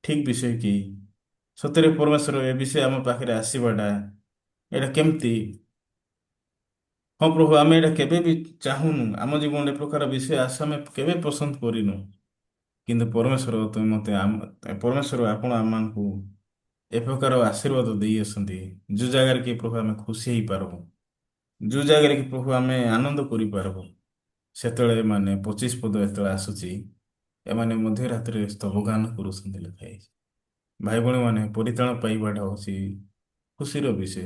ଠିକ ବିଷୟ କି? ସତରେ ପରମେଶ୍ୱର ଏ ବିଷୟ ଆମ ପାଖରେ ଆସିବାଟା ଏଇଟା କେମିତି? ହଁ ପ୍ରଭୁ, ଆମେ ଏଇଟା କେବେ ବି ଚାହୁଁନୁ, ଆମ ଜୀବନରେ ଏ ପ୍ରକାର ବିଷୟ ଆଶା ଆମେ କେବେ ପସନ୍ଦ କରିନୁ। କିନ୍ତୁ ପରମେଶ୍ୱର ତୁମେ ମତେ ପରମେଶ୍ୱର ଆପଣ ଆମମାନଙ୍କୁ ଏ ପ୍ରକାର ଆଶୀର୍ବାଦ ଦେଇ ଆସନ୍ତି, ଯୋଉ ଜାଗାରେ କି ପ୍ରଭୁ ଆମେ ଖୁସି ହେଇପାରିବୁ, ଯୋଉ ଜାଗାରେ କି ପ୍ରଭୁ ଆମେ ଆନନ୍ଦ କରିପାରିବୁ। ସେତେବେଳେ ଏମାନେ 25 ପଦ ଯେତେବେଳେ ଆସୁଛି, ଏମାନେ ମଧ୍ୟ ରାତିରେ ସ୍ତବଗାନ କରୁଛନ୍ତି ଲେଖା ହେଇଛି। ଭାଇ ଭଉଣୀ ମାନେ, ପରିତ୍ରାଣ ପାଇବାଟା ହଉଛି ଖୁସିର ବିଷୟ।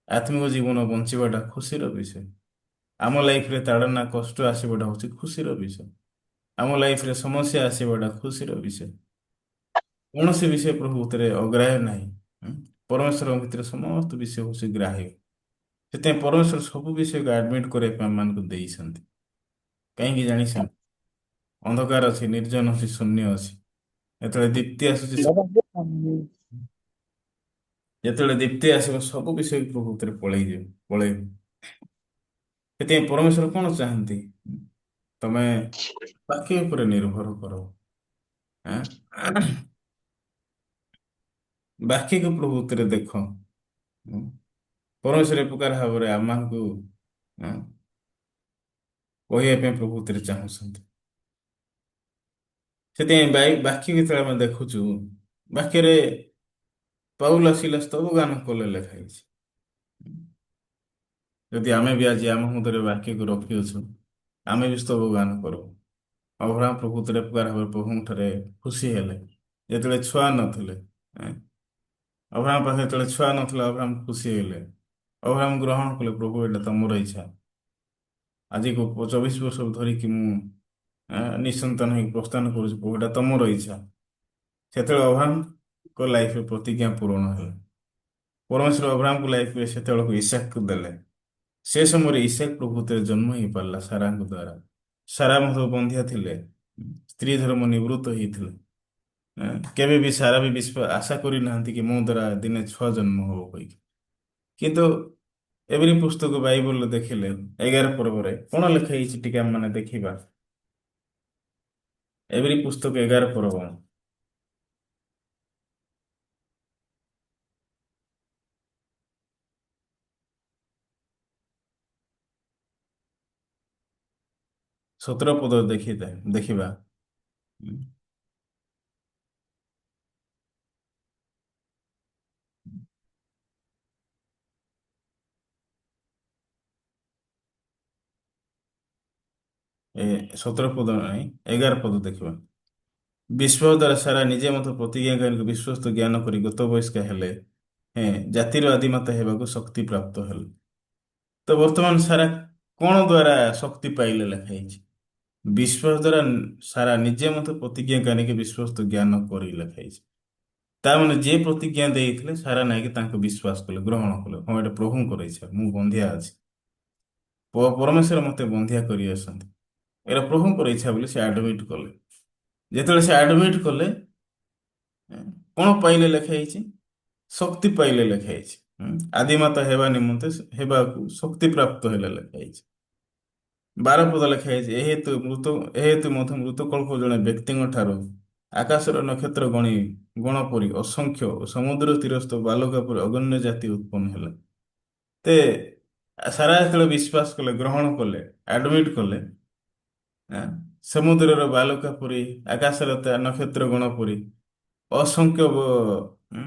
ଆତ୍ମିକ ଜୀବନ ବଞ୍ଚିବାଟା ଖୁସିର ବିଷୟ। ଆମ ଲାଇଫରେ ତାଡ଼ନା କଷ୍ଟ ଆସିବାଟା ହଉଛି ଖୁସିର ବିଷୟ। ଆମ ଲାଇଫରେ ସମସ୍ୟା ଆସିବାଟା ଖୁସିର ବିଷୟ। କୌଣସି ବିଷୟ ପ୍ରଭୁ ଭିତରେ ଅଗ୍ରାହ୍ୟ ନାହିଁ। ଉଁ? ପରମେଶ୍ୱରଙ୍କ ଭିତରେ ସମସ୍ତ ବିଷୟ ହଉଛି ଗ୍ରାହ୍ୟ। ସେଥିପାଇଁ ପରମେଶ୍ୱର ସବୁ ବିଷୟକୁ ଆଡମିଟ କରିବା ପାଇଁ ଆମମାନଙ୍କୁ ଦେଇଛନ୍ତି। କାହିଁକି ଜାଣିଛନ୍ତି? ଅନ୍ଧକାର ଅଛି, ନିର୍ଜନ ଅଛି, ଶୂନ୍ୟ ଅଛି। ଯେତେବେଳେ ଦୀପ୍ତି ଆସୁଛି, ଯେତେବେଳେ ଦୀପ୍ତି ଆସିବ, ସବୁ ବିଷୟ ପ୍ରଭୁ ଭିତରେ ପଳେଇଯିବ, ପଳେଇବ। ସେଥିପାଇଁ ପରମେଶ୍ୱର କଣ ଚାହାନ୍ତି? ତମେ ବାକ୍ୟ ଉପରେ ନିର୍ଭର କର। ଆଁ? ବାକ୍ୟକୁ ପ୍ରଭୁତ୍ୱରେ ଦେଖ। ପରମେଶ୍ୱର ଏ ପ୍ରକାର ଭାବରେ ଆମମାନଙ୍କୁ ଆଁ, କହିବା ପାଇଁ ପ୍ରଭୁତ୍ୱରେ ଚାହୁଁଛନ୍ତି। ସେଥିପାଇଁ ବାକ୍ୟ ଯେତେବେଳେ ଆମେ ଦେଖୁଛୁ, ବାକ୍ୟରେ ପାଉଲ ସିଲାସ ସ୍ତବ ଗାନ କଲେ ଲେଖା ହେଇଛି। ଯଦି ଆମେ ବି ଆଜି ଆମ ମୁଣ୍ଡରେ ବାକ୍ୟକୁ ରଖିଅଛୁ, ଆମେ ବି ସ୍ତବ ଗାନ କରୁ। ଅବ୍ରାହମ ପ୍ରଭୁତ୍ୱରେ ପ୍ରକାର ଭାବରେ ପ୍ରଭୁଙ୍କ ଠାରେ ଖୁସି ହେଲେ, ଯେତେବେଳେ ଛୁଆ ନଥିଲେ। ଆଁ, ଅବ୍ରାହମ ପାଖରେ ଯେତେବେଳେ ଛୁଆ ନଥିଲା, ଅବ୍ରାହମ ଖୁସି ହେଲେ। ଅବ୍ରାହମ ଗ୍ରହଣ କଲେ, ପ୍ରଭୁ ଏଇଟା ତମର ଇଚ୍ଛା। ଆଜିକୁ 24 ବର୍ଷ ଧରିକି ମୁଁ ନିଃସନ୍ତାନ ହେଇକି ପ୍ରସ୍ଥାନ କରୁଛି, ପ୍ରଭୁ ଏଇଟା ତମର ଇଚ୍ଛା। ସେତେବେଳେ ଅବ୍ରାହମଙ୍କ ଲାଇଫରେ ପ୍ରତିଜ୍ଞା ପୂରଣ ହେଲା। ପରମେଶ୍ୱର ଅବ୍ରାହମଙ୍କ ଲାଇଫରେ ସେତେବେଳକୁ ଇସାକକୁ ଦେଲେ। ସେ ସମୟରେ ଇସାକ ପ୍ରଭୁତ୍ୱରେ ଜନ୍ମ ହେଇପାରିଲା ସାରାଙ୍କ ଦ୍ୱାରା। ସାରା ମଧ୍ୟ ବନ୍ଧ୍ୟା ଥିଲେ, ସ୍ତ୍ରୀ ଧର୍ମ ନିବୃତ୍ତ ହେଇଥିଲେ। କେବେ ବି ସାରା ବି ଆଶା କରିନାହାନ୍ତି କି ମୋ ଦ୍ୱାରା ଦିନେ ଛୁଆ ଜନ୍ମ ହବ କହିକି। କିନ୍ତୁ ଏଭଳି ପୁସ୍ତକ ବାଇବଲରେ ଦେଖିଲେ 11 ପର୍ବରେ କଣ ଲେଖା ହେଇଛି ଟିକେ ଆମେ ମାନେ ଦେଖିବା। ଏଭଳି ପୁସ୍ତକ 11 ପର୍ବ 17 ପଦ ଦେଖିବା। ଉଁ, ଏ 17 ପଦ ନାହିଁ, 11 ପଦ ଦେଖିବା। ବିଶ୍ୱାସ ଦ୍ୱାରା ସାରା ନିଜେ ମଧ୍ୟ ପ୍ରତିଜ୍ଞାକାରୀଙ୍କୁ ବିଶ୍ୱସ୍ତ ଜ୍ଞାନ କରି ଗତ ବୟସ୍କା ହେଲେ, ଜାତିର ଆଦିମାତା ହେବାକୁ ଶକ୍ତି ପ୍ରାପ୍ତ ହେଲେ। ତ ବର୍ତ୍ତମାନ ସାରା କଣ ଦ୍ୱାରା ଶକ୍ତି ପାଇଲେ ଲେଖା ହେଇଛି? ବିଶ୍ୱାସ ଦ୍ୱାରା ସାରା ନିଜେ ମଧ୍ୟ ପ୍ରତିଜ୍ଞାକାରୀଙ୍କୁ ବିଶ୍ୱସ୍ତ ଜ୍ଞାନ କରି ଲେଖା ହେଇଛି। ତା ମାନେ ଯିଏ ପ୍ରତିଜ୍ଞା ଦେଇଥିଲେ, ସାରା ନାଇକି ତାଙ୍କୁ ବିଶ୍ୱାସ କଲେ, ଗ୍ରହଣ କଲେ। ହଁ, ଏଇଟା ପ୍ରଭୁଙ୍କର ଇଚ୍ଛା, ମୁଁ ବନ୍ଧ୍ୟା ଅଛି, ପରମେଶ୍ୱର ମତେ ବନ୍ଧ୍ୟା କରି ଆସନ୍ତି, ଏଇଟା ପ୍ରଭୁଙ୍କର ଇଚ୍ଛା ବୋଲି ସେ ଆଡମିଟ କଲେ। ଯେତେବେଳେ ସେ ଆଡମିଟ କଲେ, କଣ ପାଇଲେ ଲେଖା ହେଇଛି? ଶକ୍ତି ପାଇଲେ ଲେଖା ହେଇଛି। ଆଦିମାତା ହେବା ନିମନ୍ତେ ହେବାକୁ ଶକ୍ତି ପ୍ରାପ୍ତ ହେଲେ ଲେଖା ହେଇଛି। 12 ପଦ ଲେଖା ହେଇଛି, ଏହେତୁ ମଧ୍ୟ ମୃତକଳ୍ପ ଜଣେ ବ୍ୟକ୍ତିଙ୍କ ଠାରୁ ଆକାଶର ନକ୍ଷତ୍ର ଗଣ ପରି ଅସଂଖ୍ୟ ଓ ସମୁଦ୍ର ତୀରସ୍ଥ ବାଲୁକା ପରି ଅଗଣ୍ୟ ଜାତି ଉତ୍ପନ୍ନ ହେଲା। ତେ ସାରା ଯେତେବେଳେ ବିଶ୍ୱାସ କଲେ, ଗ୍ରହଣ କଲେ, ଆଡମିଟ କଲେ, ଆଁ, ସମୁଦ୍ରର ବାଲୁକା ପରି, ଆକାଶର ନକ୍ଷତ୍ର ଗଣ ପରି ଅସଂଖ୍ୟ ଉଁ,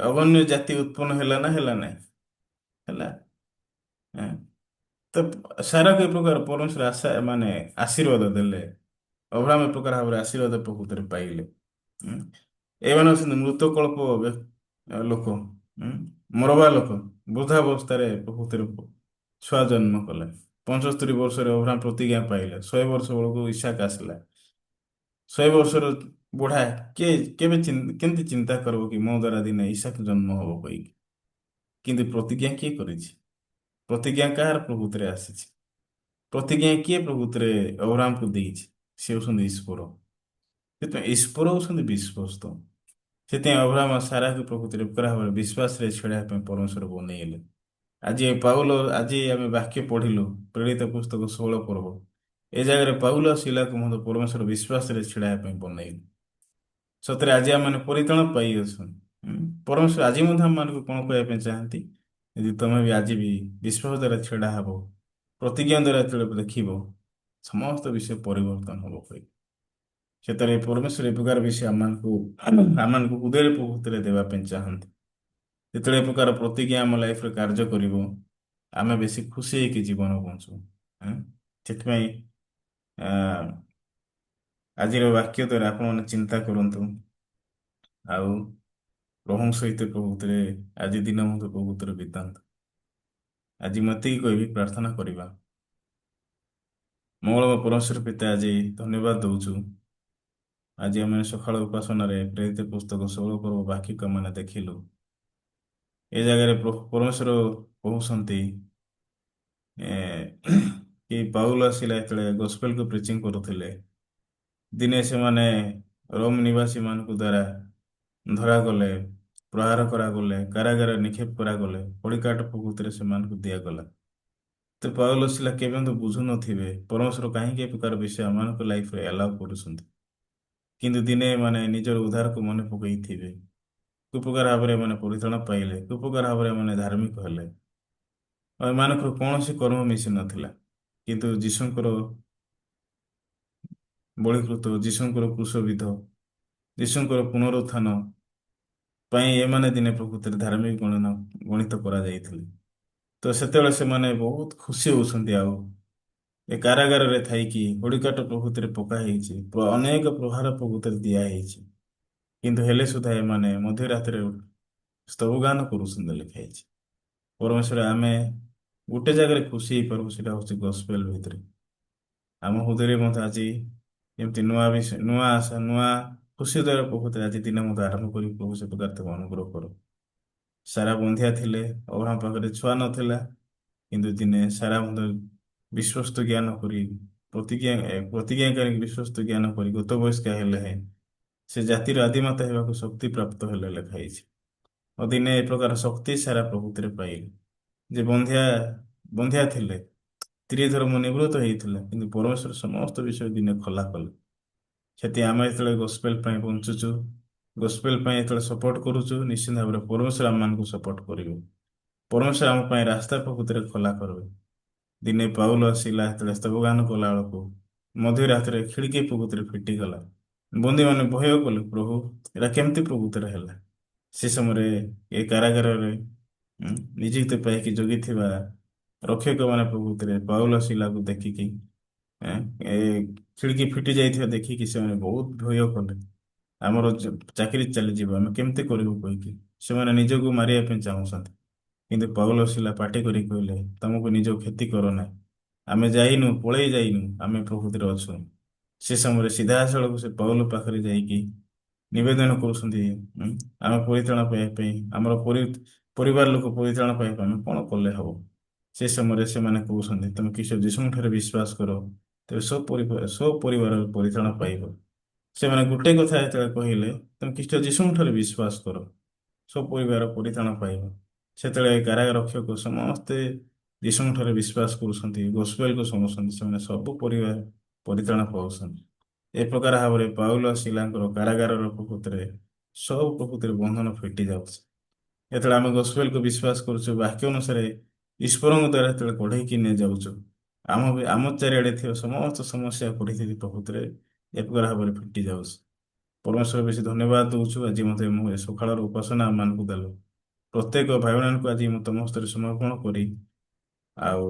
ଅଗଣ୍ୟ ଜାତି ଉତ୍ପନ୍ନ ହେଲା ନା ହେଲା ନାହିଁ? ହେଲା। ଆଁ, ତ ସାରା କି ପ୍ରକାର ପରମେଶ୍ୱର ଆଶା ମାନେ ଆଶୀର୍ବାଦ ଦେଲେ। ଅବ୍ରାହ୍ମ ଏ ପ୍ରକାର ଭାବରେ ଆଶୀର୍ବାଦ ପ୍ରକୃତରେ ପାଇଲେ। ଉଁ, ଏମାନେ ଅଛନ୍ତି ମୃତକଳ୍ପ ଲୋକ, ଉଁ, ମରବା ଲୋକ, ବୃଦ୍ଧାବସ୍ଥାରେ ପ୍ରକୃତିରେ ଛୁଆ ଜନ୍ମ କଲେ। 75 ବର୍ଷରେ ଅବ୍ରାହ୍ମ ପ୍ରତିଜ୍ଞା ପାଇଲେ। 100 ବର୍ଷ ବେଳକୁ ଇସାକ ଆସିଲା। 100 ବର୍ଷର ବୁଢା କିଏ କେବେ କେମିତି ଚିନ୍ତା କରିବ କି ମୋ ଦ୍ୱାରା ଦିନେ ଇସାକ ଜନ୍ମ ହବ କହିକି? କିନ୍ତୁ ପ୍ରତିଜ୍ଞା କିଏ କରିଛି? ପ୍ରତିଜ୍ଞା କାହାର ପ୍ରକୃତିରେ ଆସିଛି? ପ୍ରତିଜ୍ଞା କିଏ ପ୍ରକୃତିରେ ଅବ୍ରାହ୍ମକୁ ଦେଇଛି? ସେ ହେଉଛନ୍ତି ଈଶ୍ୱର। ସେଥିପାଇଁ ଈଶ୍ୱର ହେଉଛନ୍ତି ବିଶ୍ୱସ୍ତ। ସେଥିପାଇଁ ଅବ୍ରାହ୍ମ ସାରାକୁ ପ୍ରକୃତିରେ ପୁରା ଭାବରେ ବିଶ୍ୱାସରେ ଛିଡାଇବା ପାଇଁ ପରମେଶ୍ୱର ବନେଇଲେ। ଆଜି ଆମେ ବାକ୍ୟ ପଢିଲୁ, ପ୍ରେରିତ ପୁସ୍ତକ 16 ପର୍ବ। ଏ ଜାଗାରେ ପାଉଲ ଶିଲାକୁ ମଧ୍ୟ ପରମେଶ୍ୱର ବିଶ୍ୱାସରେ ଛିଡାଇବା ପାଇଁ ବନେଇଲେ। ସତରେ ଆଜି ଆମମାନେ ପରିତ୍ରାଣ ପାଇଅଛୁ। ପରମେଶ୍ୱର ଆଜି ମଧ୍ୟ ଆମମାନଙ୍କୁ କଣ କହିବା ପାଇଁ ଚାହାନ୍ତି? ଯଦି ତମେ ବି ଆଜି ବି ବିଶ୍ୱାସ ଦ୍ୱାରା ଛିଡା ହବ, ପ୍ରତିଜ୍ଞା ଦ୍ୱାରା ଯେତେବେଳେ ଦେଖିବ, ସମସ୍ତ ବିଷୟ ପରିବର୍ତ୍ତନ ହବ କହି। ସେତେବେଳେ ପରମେଶ୍ୱର ଏ ପ୍ରକାର ବିଷୟ ଆମମାନଙ୍କୁ ହୃଦୟରେ ପ୍ରକୃତିରେ ଦେବା ପାଇଁ ଚାହାନ୍ତି। ଯେତେବେଳେ ଏ ପ୍ରକାର ପ୍ରତିଜ୍ଞା ଆମ ଲାଇଫରେ କାର୍ଯ୍ୟ କରିବ, ଆମେ ବେଶୀ ଖୁସି ହେଇକି ଜୀବନ ବଞ୍ଚୁ। ଉଁ, ସେଥିପାଇଁ ଆ, ଆଜିର ବାକ୍ୟ ଦ୍ୱାରା ଆପଣମାନେ ଚିନ୍ତା କରନ୍ତୁ, ଆଉ ପ୍ରଭୁଙ୍କ ସହିତ ପ୍ରଭୁତରେ ଆଜି ଦିନ ମଧ୍ୟ ପ୍ରଭୁତରେ ବିତାନ୍ତୁ। ଆଜି ମୁଁ ଏତିକି କହିବି, ପ୍ରାର୍ଥନା କରିବା। ମଙ୍ଗଳମୟ ପରମେଶ୍ୱର ପିତା, ଆଜି ଧନ୍ୟବାଦ ଦଉଛୁ। ଆଜି ଆମେ ସକାଳ ଉପାସନାରେ ପ୍ରେରିତ ପୁସ୍ତକ 16 ପର୍ବ ବାକ୍ୟକୁ ଆମେ ଦେଖିଲୁ। ଏ ଜାଗାରେ ପରମେଶ୍ୱର କହୁଛନ୍ତି କି ପାଉଲ ଆସିଲା ଯେତେବେଳେ ଗସ୍ପେଲକୁ ପ୍ରିଚିଂ କରୁଥିଲେ, ଦିନେ ସେମାନେ ରୋମ ନିବାସୀ ମାନଙ୍କ ଦ୍ୱାରା ଧରାଗଲେ, ପ୍ରହାର କରାଗଲେ, କାରାଗାରରେ ନିକ୍ଷେପ କରାଗଲେ, ପଡ଼ିକାଠ ପ୍ରକୃତିରେ ସେମାନଙ୍କୁ ଦିଆଗଲା। ତ ପାଉଲ ଶିଲା କେବେ ତ ବୁଝୁନଥିବେ ପରମେଶ୍ୱର କାହିଁକି ଏ ପ୍ରକାର ବିଷୟ ଏମାନଙ୍କ ଲାଇଫରେ ଆଲାଉ କରୁଛନ୍ତି। କିନ୍ତୁ ଦିନେ ମାନେ ନିଜର ଉଦ୍ଧାରକୁ ମନେ ପକେଇଥିବେ, କୋଉ ପ୍ରକାର ଭାବରେ ମାନେ ପରିତ୍ରାଣ ପାଇଲେ, କୋଉ ପ୍ରକାର ଭାବରେ ମାନେ ଧାର୍ମିକ ହେଲେ। ଆଉ ଏମାନଙ୍କର କୌଣସି କର୍ମ ମିଶି ନଥିଲା, କିନ୍ତୁ ଯୀଶୁଙ୍କର ବଳିକୃତ, ଯୀଶୁଙ୍କର କ୍ରୁଶବିଦ୍ଧ, ଯୀଶୁଙ୍କର ପୁନରୁତ୍ଥାନ ପାଇଁ ଏମାନେ ଦିନେ ପ୍ରକୃତିରେ ଧାର୍ମିକ ଗଣିତ କରାଯାଇଥିଲେ। ତ ସେତେବେଳେ ସେମାନେ ବହୁତ ଖୁସି ହଉଛନ୍ତି। ଆଉ ଏ କାରାଗାରରେ ଥାଇକି ହୋଡିକାଟ ପ୍ରକୃତିରେ ପକା ହେଇଛି, ଅନେକ ପ୍ରହାର ପ୍ରକୃତିରେ ଦିଆହେଇଛି, କିନ୍ତୁ ହେଲେ ସୁଦ୍ଧା ଏମାନେ ମଧ୍ୟରାତ୍ରରେ ସ୍ତବଗାନ କରୁଛନ୍ତି ଲେଖା ହେଇଛି। ପରମେଶ୍ୱର ଆମେ ଗୋଟେ ଜାଗାରେ ଖୁସି ହେଇପାରିବୁ, ସେଟା ହଉଛି ଗସ୍ପେଲ ଭିତରେ। ଆମ ହୃଦୟରେ ମଧ୍ୟ ଆଜି ଏମିତି ନୂଆ ବିଷୟ, ନୂଆ ଆଶା, ନୂଆ ଖୁସି ଦ୍ୱାରା ପ୍ରକୃତିରେ ଆଜି ଦିନ ମଧ୍ୟ ଆରମ୍ଭ କରି ପ୍ରଭୁ ସେ ପ୍ରକାର ତାକୁ ଅନୁଗ୍ରହ କର। ସାରା ବନ୍ଧ୍ୟା ଥିଲେ, ଅବ୍ରାହ୍ମ ପାଖରେ ଛୁଆ ନଥିଲା, କିନ୍ତୁ ଦିନେ ସାରା ମଧ୍ୟ ବିଶ୍ୱସ୍ତ ଜ୍ଞାନ କରି ପ୍ରତିଜ୍ଞାକାରୀ ବିଶ୍ୱସ୍ତ ଜ୍ଞାନ କରି ଗତ ବୟସ୍କା ହେଲେ ହେଁ ସେ ଜାତିର ଆଦିମାତା ହେବାକୁ ଶକ୍ତି ପ୍ରାପ୍ତ ହେଲେ ଲେଖା ହେଇଛି। ଆଉ ଦିନେ ଏ ପ୍ରକାର ଶକ୍ତି ସାରା ପ୍ରକୃତିରେ ପାଇଲେ। ଯେ ବନ୍ଧ୍ୟା ଥିଲେ, ସ୍ତ୍ରୀ ଧର୍ମ ନିବୃତ୍ତ ହେଇଥିଲା, କିନ୍ତୁ ପରମେଶ୍ୱର ସମସ୍ତ ବିଷୟ ଦିନେ ଖୋଲା କଲେ। ସେଥିପାଇଁ ଆମେ ଯେତେବେଳେ ଗସ୍ପେଲ ପାଇଁ ବଞ୍ଚୁଛୁ, ଗସ୍ପେଲ ପାଇଁ ଯେତେବେଳେ ସପୋର୍ଟ କରୁଛୁ, ନିଶ୍ଚିନ୍ତ ଭାବରେ ପରମେଶ୍ୱର ଆମମାନଙ୍କୁ ସପୋର୍ଟ କରିବେ। ପରମେଶ୍ୱର ଆମ ପାଇଁ ରାସ୍ତା ପ୍ରକୃତିରେ ଖୋଲା କରିବେ। ଦିନେ ପାଉଲ ଆସିଲା ଯେତେବେଳେ ସ୍ତବଗାନ କଲା ବେଳକୁ ମଧ୍ୟରାତ୍ରରେ ଖିଡିକି ପ୍ରକୃତିରେ ଫିଟିଗଲା। ବନ୍ଦୀମାନେ ଭୟ କଲେ, ପ୍ରଭୁ ଏଟା କେମିତି ପ୍ରକୃତିରେ ହେଲା? ସେ ସମୟରେ ଏ କାରାଗାରରେ ନିଯୁକ୍ତି ପାଇକି ଜଗିଥିବା ରକ୍ଷକ ମାନେ ପ୍ରକୃତିରେ ପାଉଲ ଶିଲାକୁ ଦେଖିକି ଏ ଖିଡିକି ଫିଟି ଯାଇଥିବା ଦେଖିକି ସେମାନେ ବହୁତ ଭୟ କଲେ। ଆମର ଚାକିରି ଚାଲିଯିବ, ଆମେ କେମିତି କରିବୁ କହିକି ସେମାନେ ନିଜକୁ ମାରିବା ପାଇଁ ଚାହୁଁଛନ୍ତି। କିନ୍ତୁ ପାଉଲ ଶିଲା ପାଟି କରି କହିଲେ, ତମକୁ ନିଜ କ୍ଷତି କର ନାହିଁ, ଆମେ ଯାଇନୁ, ପଳେଇ ଯାଇନୁ, ଆମେ ପ୍ରକୃତିରେ ଅଛୁ। ସେ ସମୟରେ ସିଧାସଳଖ ସେ ପାଉଲ ପାଖରେ ଯାଇକି ନିବେଦନ କରୁଛନ୍ତି, ଆମେ ପରିତ୍ରାଣ ପାଇବା ପାଇଁ, ଆମର ପରିବାର ଲୋକ ପରିତ୍ରାଣ ପାଇବା ପାଇଁ ଆମେ କଣ କଲେ ହବ? ସେ ସମୟରେ ସେମାନେ କହୁଛନ୍ତି, ତମେ ଖ୍ରୀଷ୍ଟ ଯୀଶୁଙ୍କ ଠାରେ ବିଶ୍ୱାସ କର, ତେବେ ସପରିବାର ପରିତ୍ରାଣ ପାଇବ। ସେମାନେ ଗୋଟେ କଥା ଯେତେବେଳେ କହିଲେ, ତମେ ଖ୍ରୀଷ୍ଟ ଯୀଶୁଙ୍କ ଠାରେ ବିଶ୍ୱାସ କର, ସପରିବାର ପରିତ୍ରାଣ ପାଇବ, ସେତେବେଳେ କାରାଗାର ରକ୍ଷକ ସମସ୍ତେ ଯୀଶୁଙ୍କ ଠାରେ ବିଶ୍ୱାସ କରୁଛନ୍ତି, ଗୋସ୍ପେଲକୁ ଶୁଣୁଛନ୍ତି, ସେମାନେ ସବୁ ପରିବାର ପରିତ୍ରାଣ ପାଉଛନ୍ତି। ଏ ପ୍ରକାର ଭାବରେ ପାଉଲ ଶିଲାଙ୍କର କାରାଗାରର ପ୍ରକୃତିରେ ସବୁ ପ୍ରକୃତିରେ ବନ୍ଧନ ଫିଟି ଯାଉଛି। ଯେତେବେଳେ ଆମେ ଗୋସ୍ପେଲକୁ ବିଶ୍ୱାସ କରୁଛୁ, ବାକ୍ୟ ଅନୁସାରେ ଈଶ୍ୱରଙ୍କ ଦ୍ୱାରା ଯେତେବେଳେ କଢେଇକି ନିଆଯାଉଛୁ, ଆମ ଚାରିଆଡେ ଥିବା ସମସ୍ତ ସମସ୍ୟା ପରିସ୍ଥିତି ପ୍ରକୃତିରେ ଏକଗରା ଭାବରେ ଫିଟି ଯାଉଛି। ପରମେଶ୍ୱର ବେଶୀ ଧନ୍ୟବାଦ ଦଉଛୁ ଆଜି ମତେ ମୁଁ ଏ ସକାଳର ଉପାସନା ମାନଙ୍କୁ ଦେଲ। ପ୍ରତ୍ୟେକ ଭାଇ ମାନଙ୍କୁ ଆଜି ମୁଁ ତମ ହସ୍ତରେ ସମର୍ପଣ କରି ଆଉ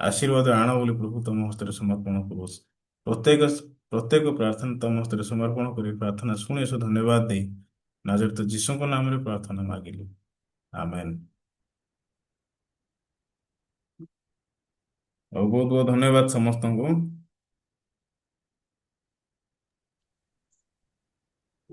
ଆଶୀର୍ବାଦ ଆଣ ବୋଲି ପ୍ରଭୁ ତମ ହସ୍ତରେ ସମର୍ପଣ କରୁଛି। ପ୍ରତ୍ୟେକ ପ୍ରତ୍ୟେକ ପ୍ରାର୍ଥନା ତମ ହସ୍ତରେ ସମର୍ପଣ କରି ପ୍ରାର୍ଥନା ଶୁଣି ଏସବୁ ଧନ୍ୟବାଦ ଦେଇ ନାଜରେଥ ଯୀଶୁଙ୍କ ନାମରେ ପ୍ରାର୍ଥନା ମାଗିଲି। ଆମେନ୍। ଆଉ ବହୁତ ବହୁତ ଧନ୍ୟବାଦ ସମସ୍ତଙ୍କୁ।